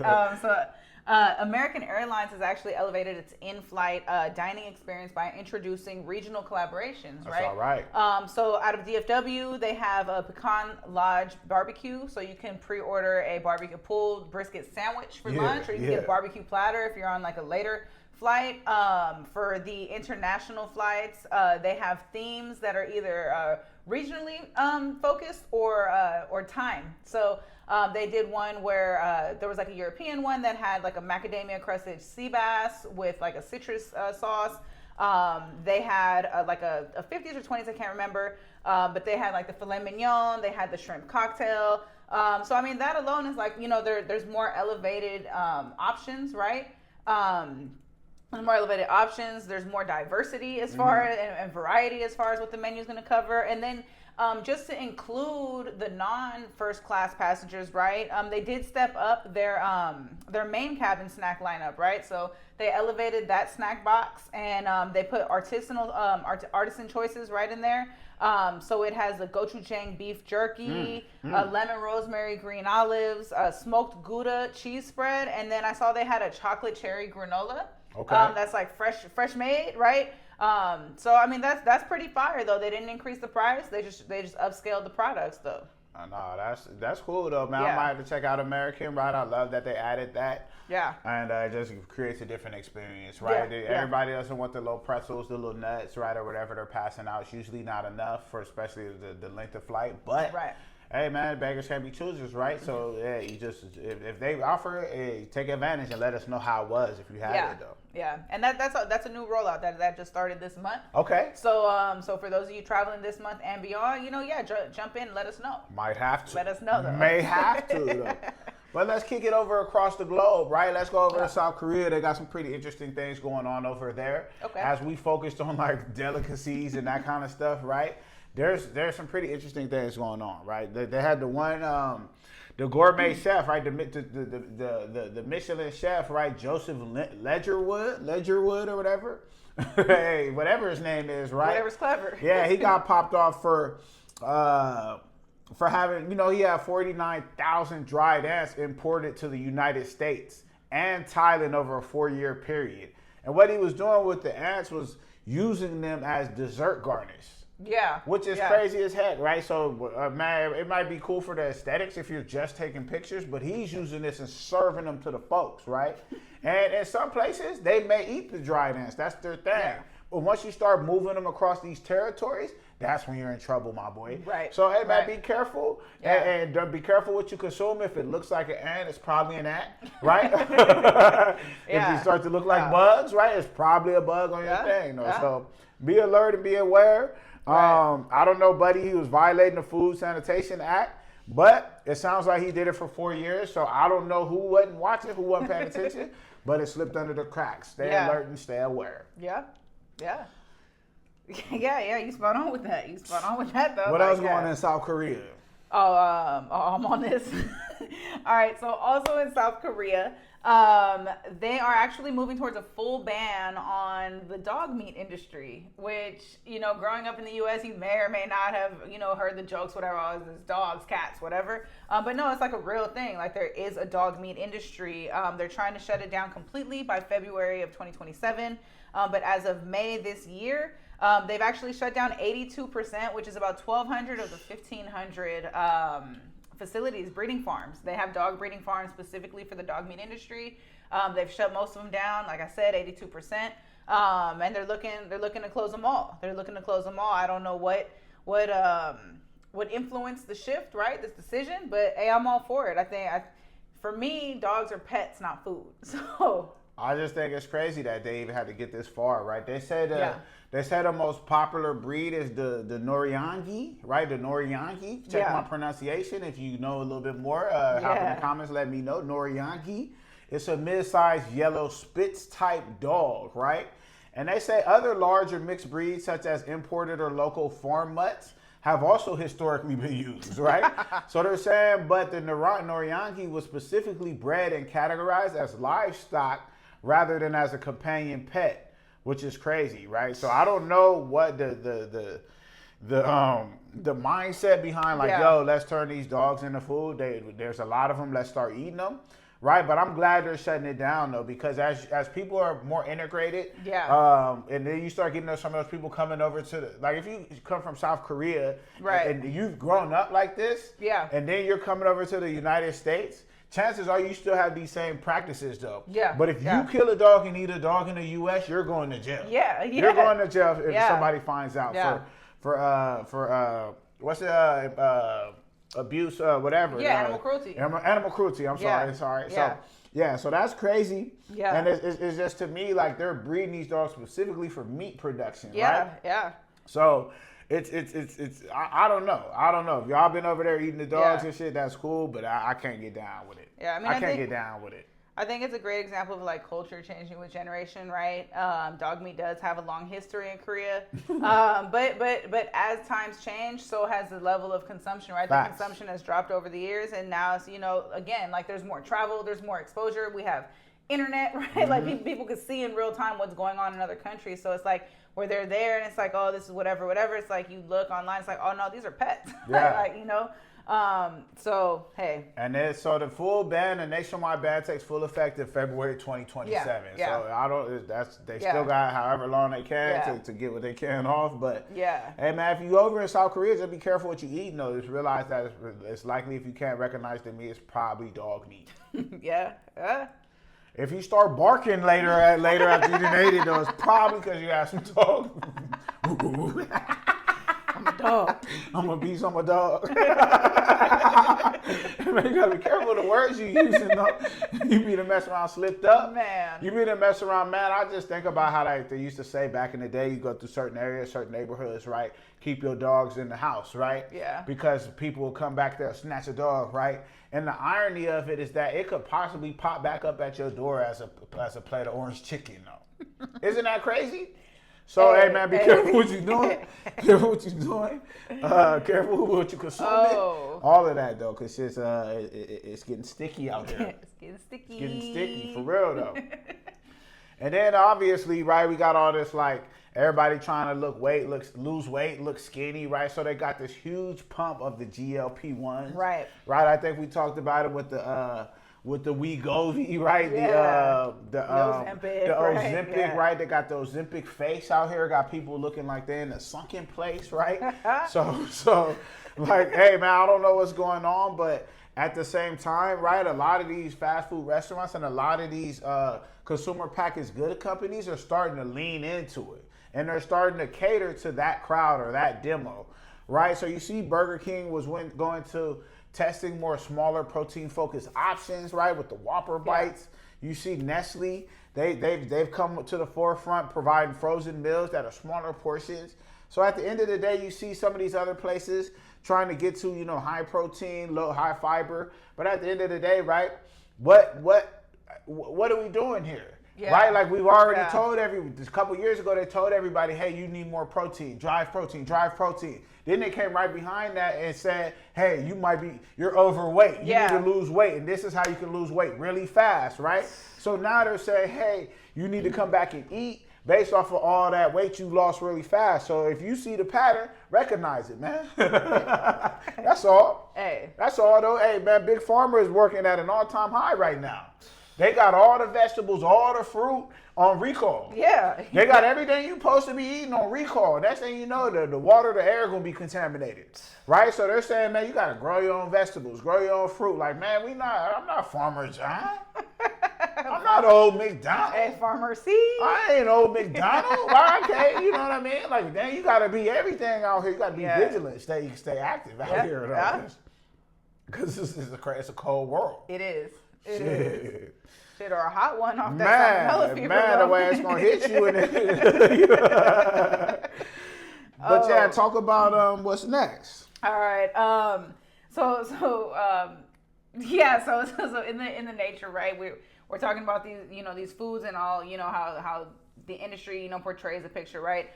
American Airlines has actually elevated its in-flight dining experience by introducing regional collaborations, right? That's all right. So out of DFW, they have a Pecan Lodge barbecue, so you can pre-order a barbecue pulled brisket sandwich for lunch, or you can get a barbecue platter if you're on like a later flight. For the international flights, they have themes that are either regionally focused or time. So they did one where there was like a European one that had like a macadamia crusted sea bass with like a citrus sauce. They had like a 50s or 20s, I can't remember, but they had like the filet mignon, they had the shrimp cocktail. So I mean, that alone is like, you know, there's more elevated options, right? There's more elevated options. There's more diversity as far and variety as far as what the menu is going to cover. And then just to include the non-first class passengers, right? They did step up their main cabin snack lineup, right? So they elevated that snack box and they put artisanal artisan choices right in there. So it has a gochujang beef jerky, lemon rosemary green olives, smoked Gouda cheese spread, and then I saw they had a chocolate cherry granola. Okay. That's like fresh made, right? So I mean that's pretty fire though. They didn't increase the price. They just upscaled the products though. No, that's cool though, man. Yeah. I might have to check out American, right? I love that they added that. Yeah. And it just creates a different experience, right? Yeah. Everybody doesn't want the little pretzels, the little nuts, right, or whatever they're passing out. It's usually not enough for especially the length of flight. But Right. hey, man, beggars can't be choosers, right? So yeah, you just if they offer it, hey, take advantage and let us know how it was if you had it though. Yeah, and that's a new rollout that just started this month. Okay. So so for those of you traveling this month and beyond, you know, jump in, let us know. Might have to. Let us know though. May have to though. But let's kick it over across the globe, right? Let's go over to South Korea. They got some pretty interesting things going on over there. Okay. As we focused on like delicacies and that kind of stuff, right? There's some pretty interesting things going on, right? They had the one, the gourmet chef, right? The Michelin chef, right? Joseph Ledgerwood or whatever. Hey, whatever his name is, right? Whatever's clever. Yeah, he got popped off for having, you know, he had 49,000 dried ants imported to the United States and Thailand over a 4-year period. And what he was doing with the ants was using them as dessert garnish. Yeah. Which is crazy as heck, right? So, man, it might be cool for the aesthetics if you're just taking pictures, but he's using this and serving them to the folks, right? And in some places, they may eat the dried ants. That's their thing. Yeah. But once you start moving them across these territories, that's when you're in trouble, my boy. Right. So, hey, man, Right. be careful. Yeah. And be careful what you consume. If it looks like an ant, it's probably an ant, right? If you start to look like bugs, right, it's probably a bug on your thing. Yeah. So, be alert and be aware. Right. I don't know, buddy. He was violating the Food Sanitation Act, but it sounds like he did it for 4 years. So I don't know who wasn't watching, who wasn't paying attention, but it slipped under the cracks. Stay alert and stay aware. Yeah. Yeah. Yeah, you spot on with that. Though. What else going on in South Korea? I'm on this. All right, so also in South Korea, they are actually moving towards a full ban on the dog meat industry, which, you know, growing up in the U.S., you may or may not have, you know, heard the jokes, whatever, oh, it's dogs, cats, whatever. But no, it's like a real thing. Like, there is a dog meat industry. They're trying to shut it down completely by February of 2027. But as of May this year, they've actually shut down 82%, which is about 1,200 of the 1,500 facilities, breeding farms. They have dog breeding farms specifically for the dog meat industry. They've shut most of them down, like I said, 82%. And they're looking to close them all. I don't know what influenced the shift, right? This decision, but hey, I'm all for it. For me, dogs are pets, not food. So I just think it's crazy that they even had to get this far, right? They said the most popular breed is the Noryangi, right? The Noryangi. Check my pronunciation if you know a little bit more. Hop in the comments, let me know. Noryangi. It's a mid-sized yellow Spitz type dog, right? And they say other larger mixed breeds, such as imported or local farm mutts, have also historically been used, right? So they're saying, but the Noryangi was specifically bred and categorized as livestock rather than as a companion pet, which is crazy, right? So I don't know what the mindset behind yo, let's turn these dogs into food. There's a lot of them. Let's start eating them, right? But I'm glad they're shutting it down though, because as people are more integrated, and then you start getting some of those people coming over to like if you come from South Korea, right, and you've grown up like this, and then you're coming over to the United States. chances are you still have these same practices though. Yeah. But if you kill a dog and eat a dog in the U.S., you're going to jail. Yeah. You're going to jail if Yeah. somebody finds out for what's the abuse, whatever. Yeah, animal cruelty. Animal cruelty. I'm sorry. Yeah. So that's crazy. Yeah. And it's just, to me, like, they're breeding these dogs specifically for meat production, Yeah. right? Yeah. So it's I don't know. I don't know. If y'all been over there eating the dogs and shit, that's cool, but I can't get down with it. Yeah, I mean, I can't get down with it. I think it's a great example of like culture changing with generation, right? Dog meat does have a long history in Korea, but as times change, so has the level of consumption, right? Facts. The consumption has dropped over the years, and now it's, again, like there's more travel, there's more exposure. We have internet, right? Mm-hmm. Like people can see in real time what's going on in other countries. So it's like where they're there, and it's like, oh, this is whatever. It's like you look online, it's like, oh no, these are pets. Yeah. like. So hey. And then so the full ban, the nationwide ban takes full effect in February 2027. Yeah. So I don't. They still got however long they can to get what they can off. But hey man, if you over in South Korea, just be careful what you eat. No, just realize that it's likely if you can't recognize the meat, it's probably dog meat. Yeah. If you start barking later after you done ate it, though, it's probably because you have some dog. I'm a dog. I'm gonna be some dog. Man, you gotta be careful of the words you using though. You be to mess around slipped up. Man. You be to mess around, man. I just think about how they used to say back in the day, you go through certain areas, certain neighborhoods, right? Keep your dogs in the house, right? Yeah. Because people will come back there, snatch a dog, right? And the irony of it is that it could possibly pop back up at your door as a plate of orange chicken, though. Isn't that crazy? So, hey man, be careful what you're doing. Careful what you're doing. Careful what you consuming. All of that, though, because it's getting sticky out there. It's getting sticky. It's getting sticky, for real, though. And then, obviously, right, we got all this, like, everybody trying to lose weight, look skinny, right? So they got this huge pump of the GLP-1s. Right. Right, I think we talked about it with the Wegovy, right? Yeah. The Ozempic, right? They got the Ozempic face out here. Got people looking like they're in a sunken place, right? so, like, hey, man, I don't know what's going on, but at the same time, right, a lot of these fast food restaurants and a lot of these consumer packaged good companies are starting to lean into it. And they're starting to cater to that crowd or that demo, right? So you see Burger King was going to testing more smaller protein-focused options, right, with the Whopper bites. You see Nestle, they've come to the forefront providing frozen meals that are smaller portions. So at the end of the day, you see some of these other places trying to get to, high protein, high fiber. But at the end of the day, right, what are we doing here? Yeah. Right? Like we've already told a couple years ago, they told everybody, hey, you need more protein, drive protein. Then they came right behind that and said, hey, you're overweight. You need to lose weight. And this is how you can lose weight really fast, right? So now they're saying, hey, you need to come back and eat based off of all that weight you lost really fast. So if you see the pattern, recognize it, man. That's all. Hey. That's all, though. Hey, man, Big Pharma is working at an all-time high right now. They got all the vegetables, all the fruit on recall. Yeah. They got everything you're supposed to be eating on recall. Next thing you know, the water, the air going to be contaminated. Right? So they're saying, man, you got to grow your own vegetables, grow your own fruit. Like, man, I'm not Farmer John. I'm not old McDonald. Hey, Farmer C. I ain't old McDonald. Why okay? You know what I mean? Like, then you got to be everything out here. You got to be vigilant. Stay active out here. Because it's a cold world. It is. It is. Shit, or a hot one off that salmonella fever. Man, the way it's gonna hit you. But talk about what's next. All right. So in the nature, right? We're talking about these, these foods and all, how the industry, portrays a picture, right?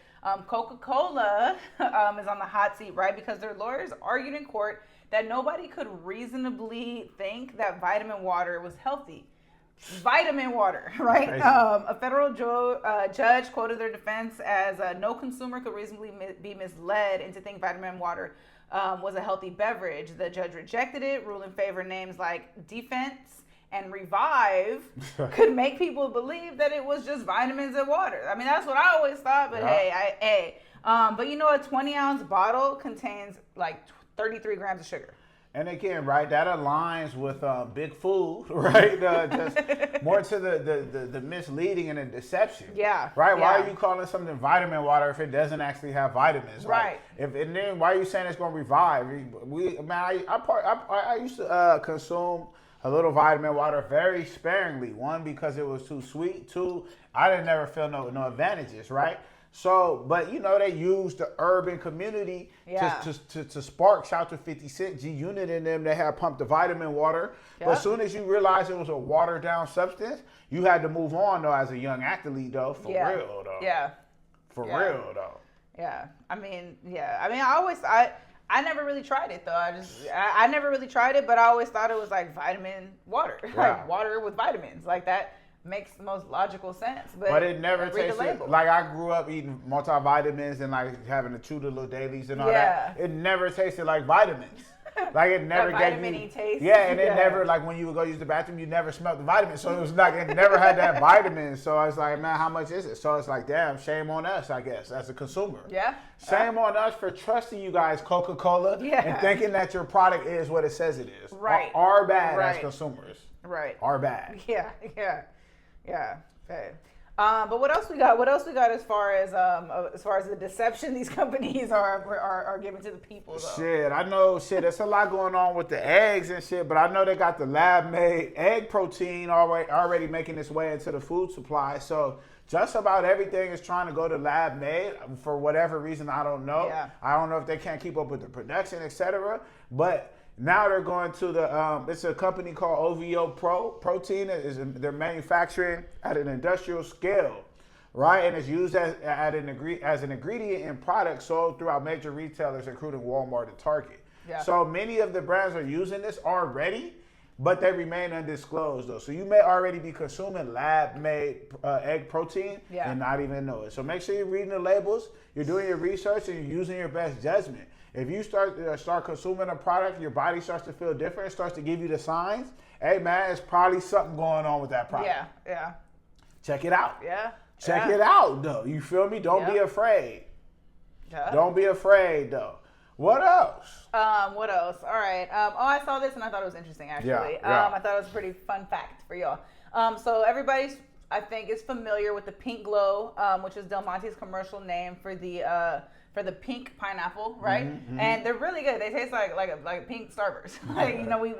Coca-Cola is on the hot seat, right? Because their lawyers argued in court that nobody could reasonably think that vitamin water was healthy. Vitamin water, right? A federal judge quoted their defense as no consumer could reasonably be misled into thinking vitamin water was a healthy beverage. The judge rejected it, ruling in favor names like Defense and Revive could make people believe that it was just vitamins and water. I mean, that's what I always thought, but but a 20-ounce bottle contains like 33 grams of sugar. And again, right, that aligns with big food, right? Just more to the misleading and the deception. Yeah. Right? Yeah. Why are you calling something vitamin water if it doesn't actually have vitamins? Right. And then why are you saying it's going to revive? I used to consume a little vitamin water very sparingly. One, because it was too sweet. Two, I didn't never feel no advantages, right? So, but they used the urban community to spark. Shout to 50 Cent, G Unit and them. They had pumped the vitamin water. Yep. But as soon as you realized it was a watered down substance, you had to move on though as a young athlete though. For real though. Yeah. For real though. Yeah. I never really tried it though. I never really tried it, but I always thought it was like vitamin water, like water with vitamins, like that. Makes the most logical sense, but it never tasted like I grew up eating multivitamins and like having to chew the little dailies and all that. It never tasted like vitamins. Like it never gave me taste. Yeah, and it never like when you would go use the bathroom, you never smelled the vitamins. So it was like it never had that vitamin. So I was like, man, how much is it? So it's like, damn, shame on us, I guess, as a consumer. Yeah. Shame on us for trusting you guys, Coca-Cola, and thinking that your product is what it says it is. Right. Our bad as consumers. Right. Our bad. Yeah. Okay. But what else we got? What else we got as far as the deception these companies are giving to the people? Though? Shit, I know. There's a lot going on with the eggs and shit, but I know they got the lab-made egg protein already making its way into the food supply. So just about everything is trying to go to lab-made for whatever reason. I don't know. Yeah. I don't know if they can't keep up with the production, etc. But now they're going to it's a company called OVO Protein. They're manufacturing at an industrial scale, right? And it's used as an ingredient in products sold throughout major retailers, including Walmart and Target. Yeah. So many of the brands are using this already, but they remain undisclosed, though. So you may already be consuming lab-made egg protein and not even know it. So make sure you're reading the labels, you're doing your research, and you're using your best judgment. If you start consuming a product, your body starts to feel different, it starts to give you the signs, hey, man, it's probably something going on with that product. Yeah. Check it out. Yeah. Check it out, though. You feel me? Don't be afraid. Yeah. Don't be afraid, though. What else? What else? All right. I saw this and I thought it was interesting, actually. I thought it was a pretty fun fact for y'all. So everybody's, I think, is familiar with the Pink Glow, which is Del Monte's commercial name for the pink pineapple, right? Mm-hmm. And they're really good. They taste like pink Starburst.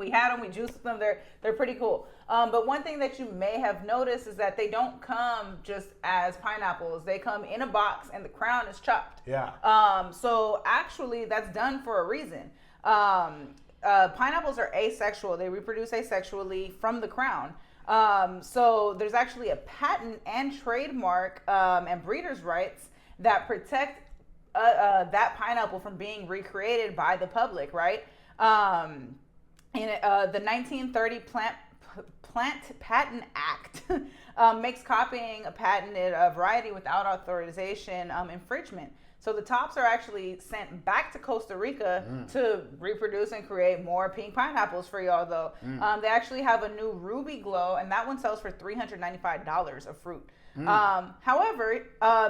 We had them, we juiced them. They're pretty cool. But one thing that you may have noticed is that they don't come just as pineapples. They come in a box and the crown is chopped. Yeah. So actually that's done for a reason. Pineapples are asexual. They reproduce asexually from the crown. So there's actually a patent and trademark and breeder's rights that protect that pineapple from being recreated by the public, right? In the 1930 Plant Patent Act makes copying a patented variety without authorization infringement. So the tops are actually sent back to Costa Rica to reproduce and create more pink pineapples for y'all, though. They actually have a new Ruby Glow, and that one sells for $395 of fruit. However,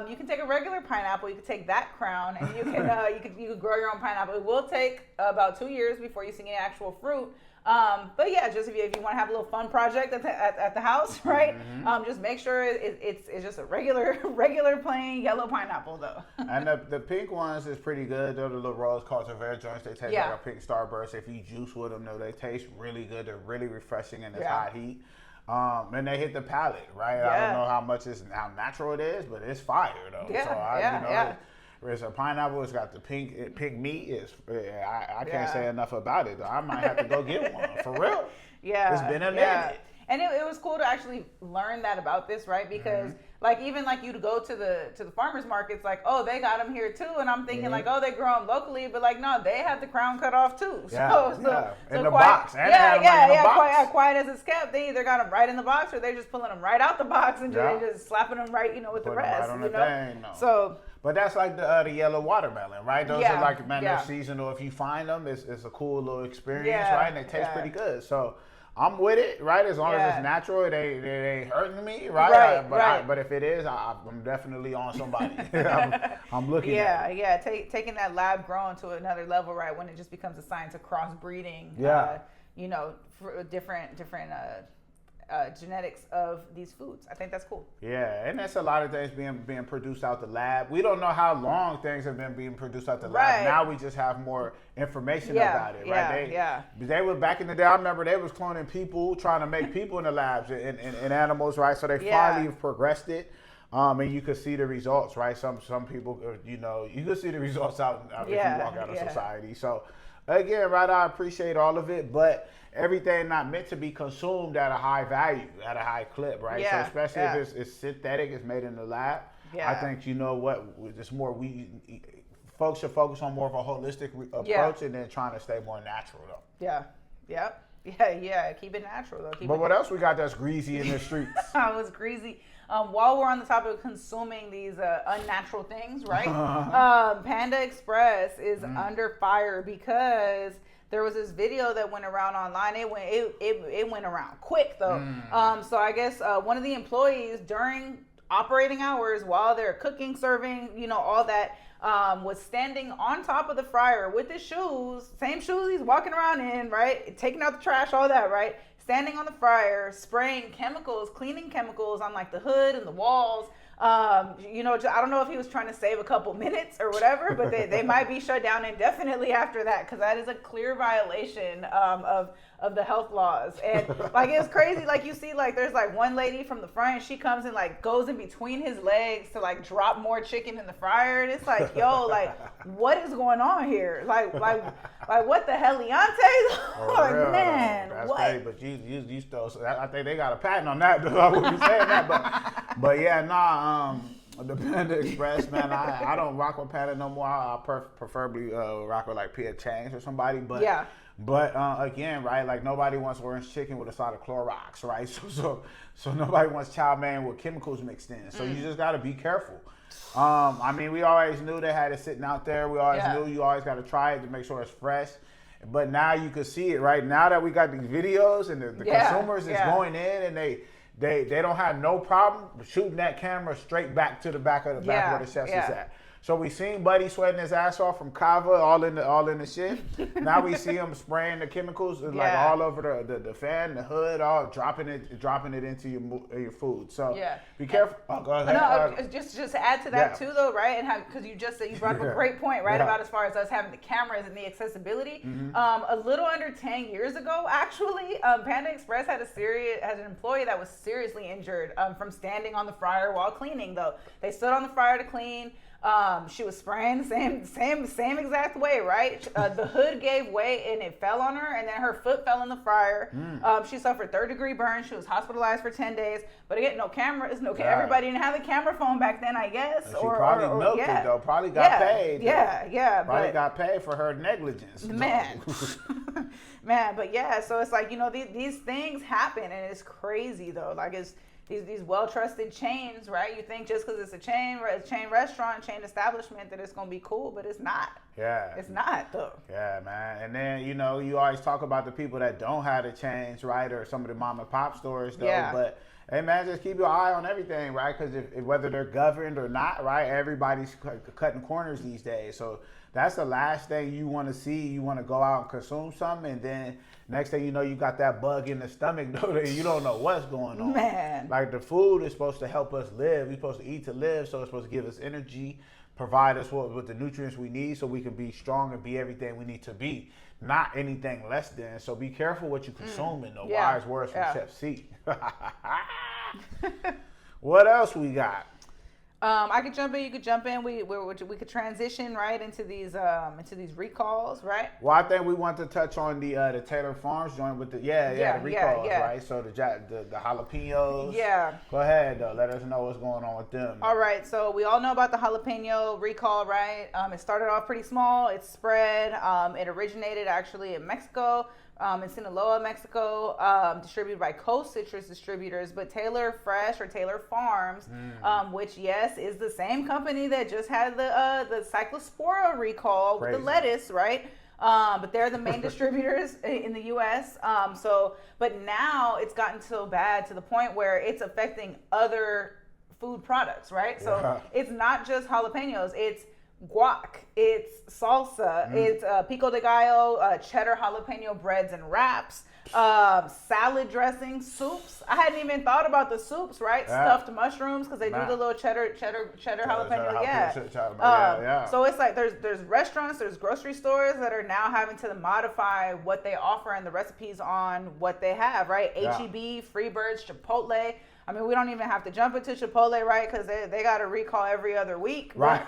you can take a regular pineapple, you can take that crown, and you can grow your own pineapple. It will take about 2 years before you see any actual fruit. But yeah, just if you want to have a little fun project at the house, right? Just make sure it's just a regular plain yellow pineapple, though. And the pink ones is pretty good. They're the little rose cultivar joints. They taste like a pink Starburst. If you juice with them, though, they taste really good. They're really refreshing in this hot heat. And they hit the palate, right? I don't know how natural it is, but it's fire though. It's a pineapple. It's got the pink meat. I can't say enough about it. Though. I might have to go get one for real. Yeah, it's been a minute. And it was cool to actually learn that about this, right? Because even you to go to the farmers markets, like, oh, they got them here too, and I'm thinking like, oh, they grow them locally, but like, no, they have the crown cut off too. In the box. Quiet as it's kept, they either got them right in the box or they're just pulling them right out the box and just slapping them right, with the rest. Right on the thing, no. So. But that's like the yellow watermelon, right? Those are like, they're seasonal. If you find them, it's a cool little experience, right? And they taste pretty good. So I'm with it, right? As long as it's natural, it ain't hurting me, right? But if it is, I'm definitely on somebody. I'm looking at it. Yeah, taking that lab grown to another level, right? When it just becomes a science of crossbreeding, for different genetics of these foods. I think that's cool. Yeah, and that's a lot of things being produced out the lab. We don't know how long things have been being produced out the lab. Now we just have more information about it, right? They were back in the day. I remember they was cloning people, trying to make people in the labs and animals, right? So they finally progressed it. And you could see the results, right? Some people, you could see the results out if you walk out of society. So again, right, I appreciate all of it, but everything not meant to be consumed at a high value, at a high clip, right? So especially if it's synthetic, it's made in the lab. I think, you know what, it's more, folks should focus on more of a holistic approach and then trying to stay more natural, though. Yeah, keep it natural, though. But what else we got that's greasy in the streets? It was greasy. While we're on the topic of consuming these unnatural things, right? Panda Express is under fire because there was this video that went around online. It went around quick though. So I guess one of the employees during operating hours, while they're cooking, serving, all that, was standing on top of the fryer with his shoes, same shoes he's walking around in, right? Taking out the trash, all that, right? Standing on the fryer, spraying chemicals, cleaning chemicals on like the hood and the walls. I don't know if he was trying to save a couple minutes or whatever, but they might be shut down indefinitely after that, because that is a clear violation of the health laws. And like, it's crazy. Like, you see, like, there's like one lady from the front, and she comes and like goes in between his legs to like drop more chicken in the fryer, and it's like, yo, like, what is going on here? Like what the hell, Leonte? Like, man, that's what? crazy, but you still, I think they got a patent on that. I wouldn't be saying that, but yeah, nah. The Panda Express, man, I don't rock with Panda no more. I preferably rock with like Pia Chang's or somebody, but again, right, like nobody wants orange chicken with a side of Clorox, right? So nobody wants chow mein with chemicals mixed in. So you just got to be careful. I mean, we always knew they had it sitting out there. We always knew you always got to try it to make sure it's fresh. But now you can see it, right? Now that we got these videos and the consumers is going in and they don't have no problem shooting that camera straight back to the back where the chefs is at. So we seen Buddy sweating his ass off from Kava, all in the shit. Now we see him spraying the chemicals like all over the fan, the hood, all dropping it into your food. So be careful. Go ahead. No, just to add to that too, though, right? And because you brought up a great point, right, about as far as us having the cameras and the accessibility. A little under 10 years ago, actually, Panda Express had an employee that was seriously injured from standing on the fryer while cleaning. Though they stood on the fryer to clean. She was spraying the same exact way, right? The hood gave way and it fell on her, and then her foot fell in the fryer. She suffered 3rd-degree burns. She was hospitalized for 10 days. But again, no cameras, everybody didn't have the camera phone back then, I guess. She probably milked it though. Probably got paid. Probably got paid for her negligence. Man, man, but so it's like, these things happen, and it's crazy though. Like, it's these well-trusted chains, right? You think just because it's a chain restaurant, chain establishment, that it's going to be cool, but it's not. Yeah. It's not, though. Yeah, man. And then, you always talk about the people that don't have the chains, right? Or some of the mom and pop stores, though. Yeah. But, hey, man, just keep your eye on everything, right? Because if whether they're governed or not, right, everybody's cutting corners these days. So that's the last thing you want to see. You want to go out and consume something, and then next thing you know, you got that bug in the stomach, though, that you don't know what's going on. Man. Like, the food is supposed to help us live. We're supposed to eat to live, so it's supposed to give us energy, provide us with the nutrients we need so we can be strong and be everything we need to be, not anything less than. So be careful what you consume in the wise words from Chef C. What else we got? I could jump in. You could jump in. We could transition right into these recalls, right? Well, I think we want to touch on the Taylor Farms joint with the recalls, right? So the jalapenos. Yeah. Go ahead though. Let us know what's going on with them. All right. So we all know about the jalapeno recall, right? It started off pretty small. It spread. It originated actually in Mexico. In Sinaloa, Mexico, distributed by Coast Citrus Distributors, but Taylor Fresh or Taylor Farms, which is the same company that just had the Cyclospora recall with the lettuce, right? But they're the main distributors in the U.S. But now it's gotten so bad to the point where it's affecting other food products, right? So it's not just jalapenos, it's guac, it's salsa, it's pico de gallo, cheddar jalapeno breads and wraps, salad dressing, soups. I hadn't even thought about the soups, right? Stuffed mushrooms, because they do the little cheddar jalapeno. Yeah. So it's like there's restaurants, there's grocery stores that are now having to modify what they offer and the recipes on what they have, right? H-E-B, Freebirds, Chipotle. I mean, we don't even have to jump into Chipotle, right? Because they got a recall every other week. Right.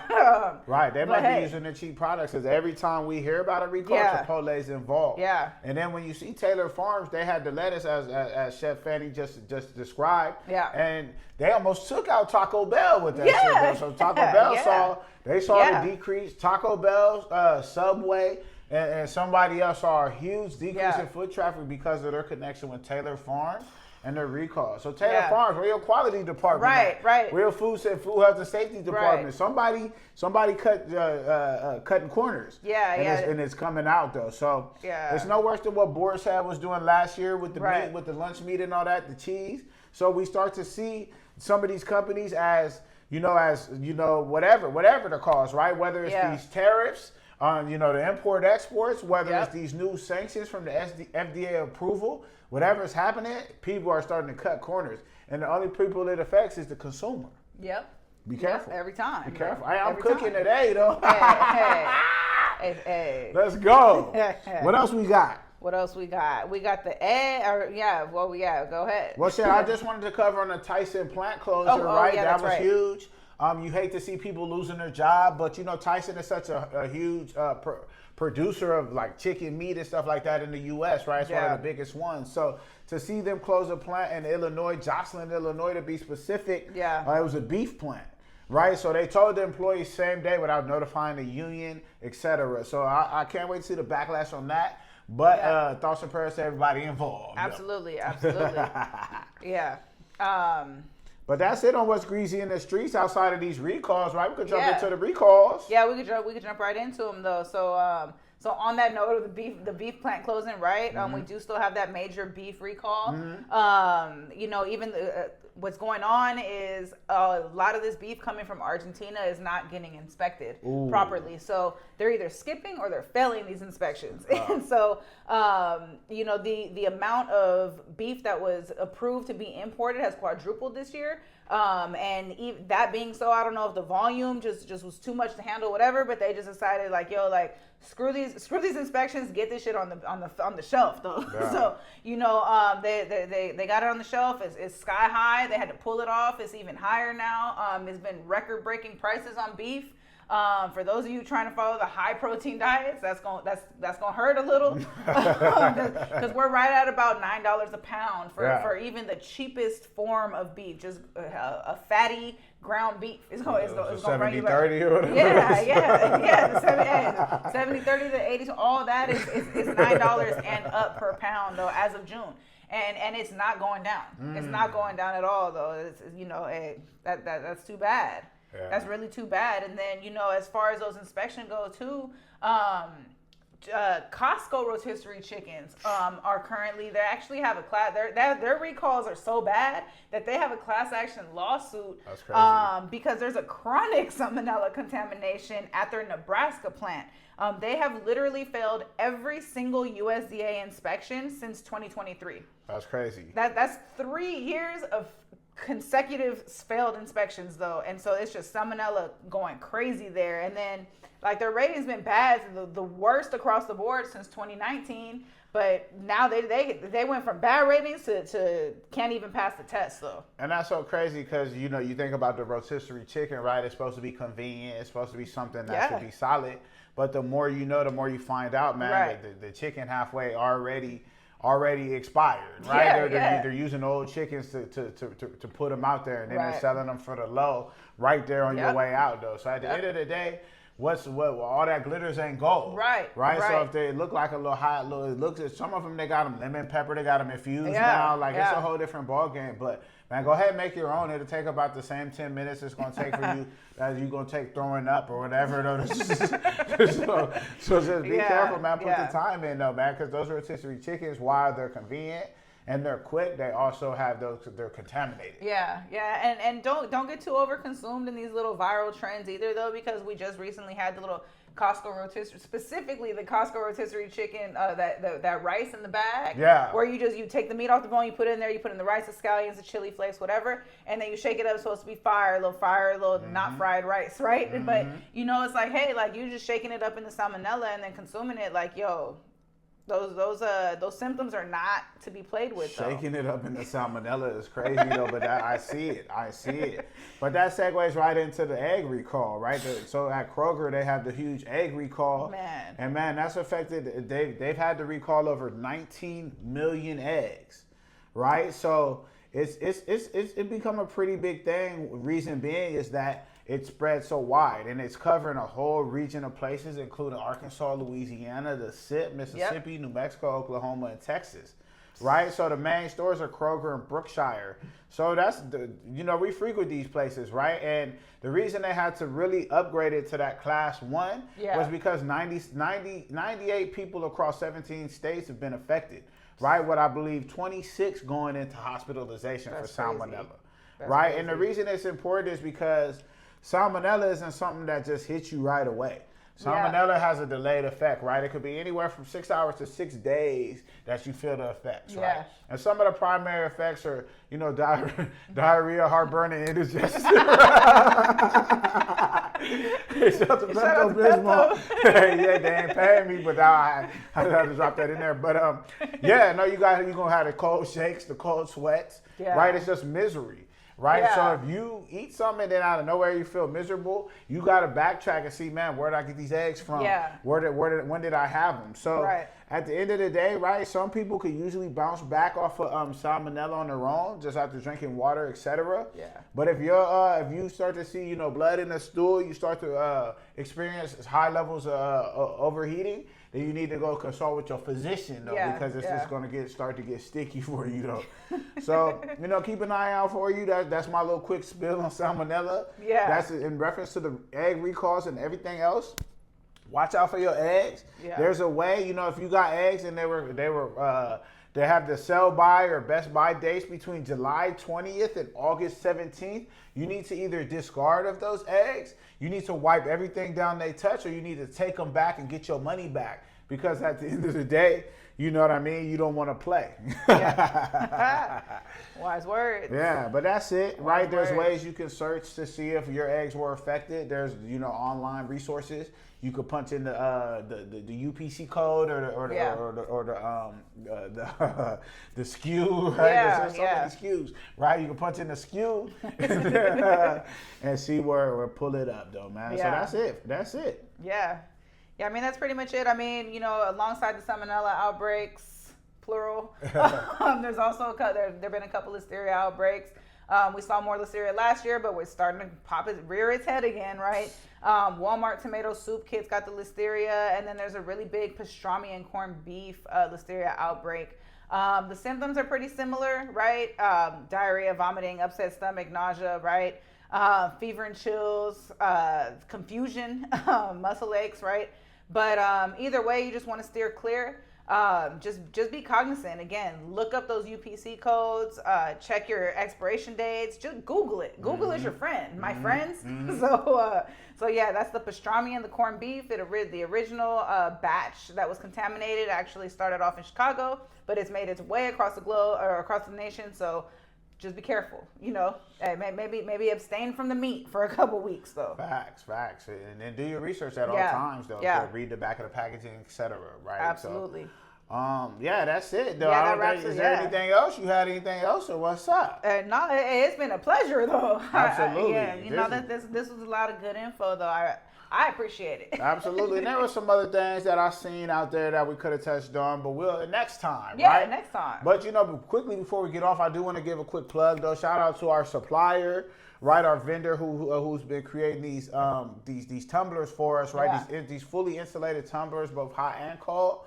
Right. They might be using the cheap products because every time we hear about a recall, Chipotle's involved. Yeah. And then when you see Taylor Farms, they had the lettuce as Chef Fanny just described. Yeah. And they almost took out Taco Bell with that shit. So Taco Bell saw the decrease. Taco Bell, Subway, and somebody else saw a huge decrease in foot traffic because of their connection with Taylor Farms and their recall. So Taylor Farms, real quality department. Right. Real food health and safety department. Somebody cutting corners. And it's coming out though. So it's no worse than what Boris had was doing last year with the meat, with the lunch meat and all that, the cheese. So we start to see some of these companies as whatever the cause, right? Whether it's these tariffs on the import exports, whether it's these new sanctions from the FDA approval. Whatever's happening, people are starting to cut corners. And the only people it affects is the consumer. Yep. Be careful. Every time. Be careful. I'm cooking today, though. Hey. Let's go. What else we got? We got the egg. Go ahead. Well, shit, I just wanted to cover on the Tyson plant closure, right? That was huge. You hate to see people losing their job, but Tyson is such a huge producer of like chicken meat and stuff like that in the U.S., right? It's one of the biggest ones. So to see them close a plant in Illinois, Jocelyn, Illinois, to be specific, it was a beef plant, right? So they told the employees same day without notifying the union, etc. So I can't wait to see the backlash on that. But thoughts and prayers to everybody involved. Absolutely. But that's it on what's greasy in the streets outside of these recalls, right? We could jump into the recalls. Yeah, we could jump right into them though. So on that note of the beef plant closing, right? We do still have that major beef recall. What's going on is a lot of this beef coming from Argentina is not getting inspected properly. So they're either skipping or they're failing these inspections. And so, the amount of beef that was approved to be imported has quadrupled this year. That being so, I don't know if the volume just was too much to handle, whatever, but they just decided screw these inspections, get this shit on the shelf though. So they got it on the shelf. It's sky high. They had to pull it off. It's even higher now. It's been record breaking prices on beef. For those of you trying to follow the high protein diets, that's gonna hurt a little because we're right at about $9 a pound for even the cheapest form of beef, just a fatty ground beef. It's going to run you 70-30 or whatever. The 70-30 to 80, all that is $9 and up per pound though as of June. And it's not going down. It's not going down at all though. It's, that's too bad. Yeah. That's really too bad. And then, as far as those inspections go too, Costco rotisserie chickens are currently, they actually have a class, their recalls are so bad that they have a class action lawsuit. That's crazy. Because there's a chronic salmonella contamination at their Nebraska plant. They have literally failed every single USDA inspection since 2023. That's crazy. That's 3 years of consecutive failed inspections though, and so it's just salmonella going crazy there. And then their rating's been bad, the worst across the board since 2019, but now they went from bad ratings to can't even pass the test though. And that's so crazy because you think about the rotisserie chicken, right? It's supposed to be convenient, it's supposed to be something that should be solid, but the more you know, the more you find out, man. Right. The chicken halfway already expired, right? They're using old chickens to put them out there, and then they're selling them for the low right there on your way out, though. So at the end of the day, what all that glitters ain't gold. Right. So if they look like a little hot, it looks. Some of them they got them lemon pepper, they got them infused now. Like it's a whole different ball game. But man, go ahead and make your own. It'll take about the same 10 minutes it's gonna take for you as you gonna take throwing up or whatever. so just be careful, man. Put the time in though, man, because those rotisserie chickens, while they're convenient and they're quick, they also have they're contaminated. And don't get too over consumed in these little viral trends either though, because we just recently had the little Costco rotisserie, specifically the Costco rotisserie chicken, that rice in the bag. Where you take the meat off the bone, you put it in there, you put in the rice, the scallions, the chili flakes, whatever, and then you shake it up. It's supposed to be fire, a little not fried rice, right? But it's like, hey, like you just shaking it up in the salmonella and then consuming it, like, yo, those symptoms are not to be played with. Shaking it up in the salmonella is crazy though, but I see it. But that segues right into the egg recall, right? So at Kroger they have the huge egg recall, and that's affected. They've had to recall over 19 million eggs, right? So it's become a pretty big thing. Reason being is that it spread so wide, and it's covering a whole region of places, including Arkansas, Louisiana, the SIP, Mississippi, New Mexico, Oklahoma, and Texas, right? So the main stores are Kroger and Brookshire. So that's we frequent these places, right? And the reason they had to really upgrade it to that class 1 was because 98 people across 17 states have been affected, right? What I believe 26 going into hospitalization for salmonella, right? Crazy. And the reason it's important is because salmonella isn't something that just hits you right away. Salmonella has a delayed effect, right? It could be anywhere from 6 hours to 6 days that you feel the effects, right? And some of the primary effects are, diarrhea, heartburn, and indigestion. Shout out to Pepto-Bismol. Yeah, they ain't paying me, but I had to drop that in there. But you're gonna have the cold shakes, the cold sweats, right? It's just misery. Right? So if you eat something and then out of nowhere you feel miserable, you got to backtrack and see, man, where did I get these eggs from? When did I have them? So at the end of the day, right, some people could usually bounce back off of salmonella on their own just after drinking water, etc. But if you start to see, blood in the stool, you start to experience high levels of overheating, then you need to go consult with your physician, though, because it's just going to start to get sticky for you, though. So, keep an eye out for you. That's my little quick spill on salmonella. That's in reference to the egg recalls and everything else. Watch out for your eggs. There's a way, if you got eggs and they have the sell by or best buy dates between July 20th and August 17th. You need to either discard of those eggs, you need to wipe everything down they touch, or you need to take them back and get your money back. Because at the end of the day, you know what I mean? You don't want to play. Wise words. Yeah, but that's it, right? There's ways you can search to see if your eggs were affected. There's, online resources. You could punch in the UPC code or the SKU, right? There's so many SKUs, right? You can punch in the SKU and see where pull it up, though, man. So that's it. Yeah, I mean, that's pretty much it. I mean, alongside the salmonella outbreaks, plural, there's also there've been a couple listeria outbreaks. We saw more listeria last year, but we're starting to rear its head again, right? Walmart tomato soup kits got the listeria, and then there's a really big pastrami and corned beef listeria outbreak. The symptoms are pretty similar, right? Diarrhea, vomiting, upset stomach, nausea, right? Fever and chills, confusion, muscle aches, right? But either way, you just want to steer clear. Just be cognizant. Again, look up those UPC codes, check your expiration dates, just Google it. Google is your friend, my friends. So yeah, that's the pastrami and the corned beef. The original batch that was contaminated actually started off in Chicago, but it's made its way across the globe or across the nation. So just be careful, maybe abstain from the meat for a couple weeks, though. Facts. And then do your research at all times, though. So read the back of the packaging, etc. Right? Absolutely. So, that's it, though. Is there anything else? You had anything else, or what's up? No, it's been a pleasure, though. Absolutely. This was a lot of good info, though. I appreciate it. Absolutely. And there were some other things that I seen out there that we could have touched on, but we'll next time, right? Next time. But quickly before we get off, I do want to give a quick plug, though. Shout out to our supplier, right? Our vendor who's been creating these tumblers for us, right? These fully insulated tumblers, both hot and cold.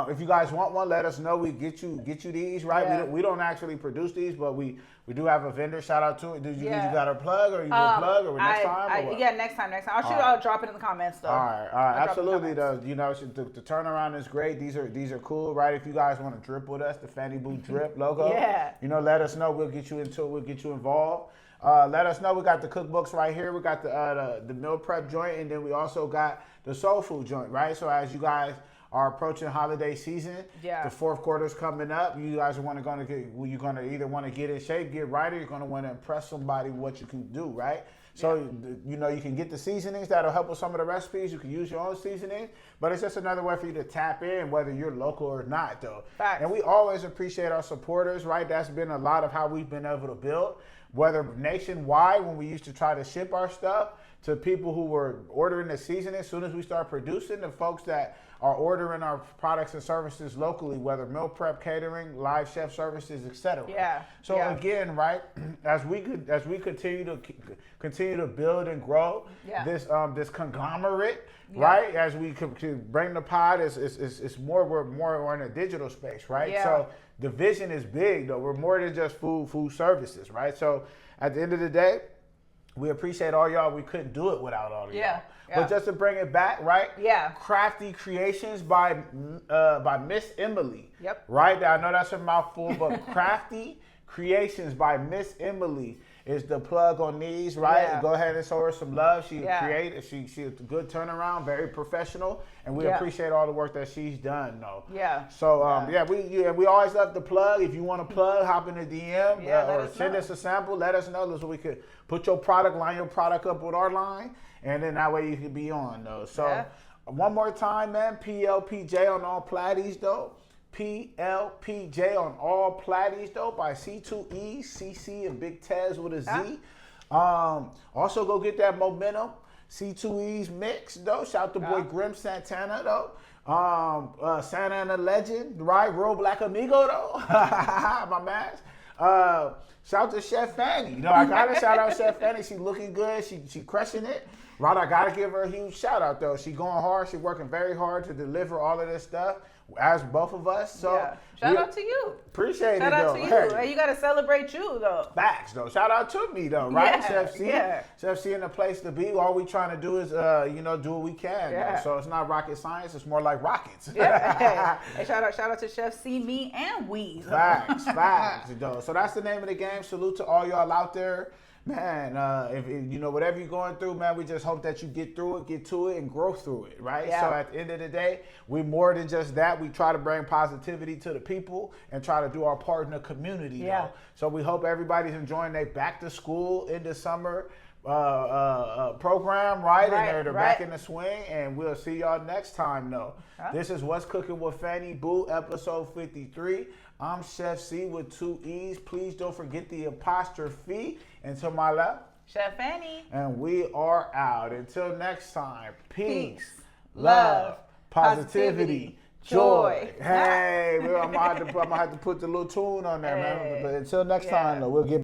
If you guys want one, let us know. We get you these, right? Yeah. We don't actually produce these, but we do have a vendor. Shout out to it. Did you got a plug, or you gonna plug, or next time? Yeah, next time. I'll drop it in the comments though. All right, absolutely. Though, you know, the turnaround is great. These are cool, right? If you guys want to drip with us, the Fanny Boo drip logo, you know, let us know. We'll get you into it. We'll get you involved. Let us know. We got the cookbooks right here. We got the meal prep joint, and then we also got the soul food joint, right? So as you guys are approaching holiday season, the fourth quarter's coming up. You guys are you're gonna either want to get in shape, get right, or you're gonna want to impress somebody with what you can do, right? So you know, you can get the seasonings that'll help with some of the recipes. You can use your own seasoning, but it's just another way for you to tap in, whether you're local or not, though. Facts. And we always appreciate our supporters, right? That's been a lot of how we've been able to build, whether nationwide when we used to try to ship our stuff, to people who were ordering the seasoning as soon as we start producing, the folks that are ordering our products and services locally, whether meal prep, catering, live chef services, etc. So again, right, as we continue to build and grow this conglomerate, right, as we could bring the pod, we're more in a digital space, right? So the vision is big, though. We're more than just food services, right? So at the end of the day, we appreciate all y'all. We couldn't do it without all of y'all. But just to bring it back, right? Crafty Creations by Miss Emily. Right? I know that's a mouthful, but Crafty Creations by Miss Emily is the plug on these, right? Go ahead and show her some love. She's a good turnaround, very professional, and we appreciate all the work that she's done, though. So we always love the plug. If you want to plug, hop in the DM or send us a sample. Let us know so we could put line your product up with our line, and then that way you can be on, though. So one more time, man, PLPJ on all platties, though. PLPJ on all platties, though, by C2E, CC, and Big Tez with a Z. Also, go get that Momentum C2E's mix, though. Shout to boy Grim Santana, though. Santa and the Legend, right? Real Black Amigo, though. My man. Shout to Chef Fanny. You know, I gotta shout out Chef Fanny. She looking good. She crushing it. Right, I gotta give her a huge shout out, though. She going hard. She working very hard to deliver all of this stuff, as both of us. So shout out to you. Appreciate it, though. Shout out to you. Hey, you gotta celebrate you, though. Facts, though. Shout out to me, though. Right, Chef C. Chef C in the place to be. All we trying to do is, do what we can. So it's not rocket science. It's more like rockets. Hey, shout out to Chef C, me, and we. Facts, though. So that's the name of the game. Salute to all y'all out there. Man, if whatever you're going through, man, we just hope that you get through it, get to it, and grow through it, right? So at the end of the day, we're more than just that. We try to bring positivity to the people and try to do our part in the community, though. So we hope everybody's enjoying their back to school in the summer program, right? And they're back in the swing, and we'll see y'all next time, though. This is What's Cooking with Fanny Boo, episode 53. I'm Chef C with 2 E's. Please don't forget the apostrophe. And to my left, Chef Fanny. And we are out. Until next time, peace, love, positivity, joy. Hey, I'm gonna have to put the little tune on there, man. But until next time, though, we'll get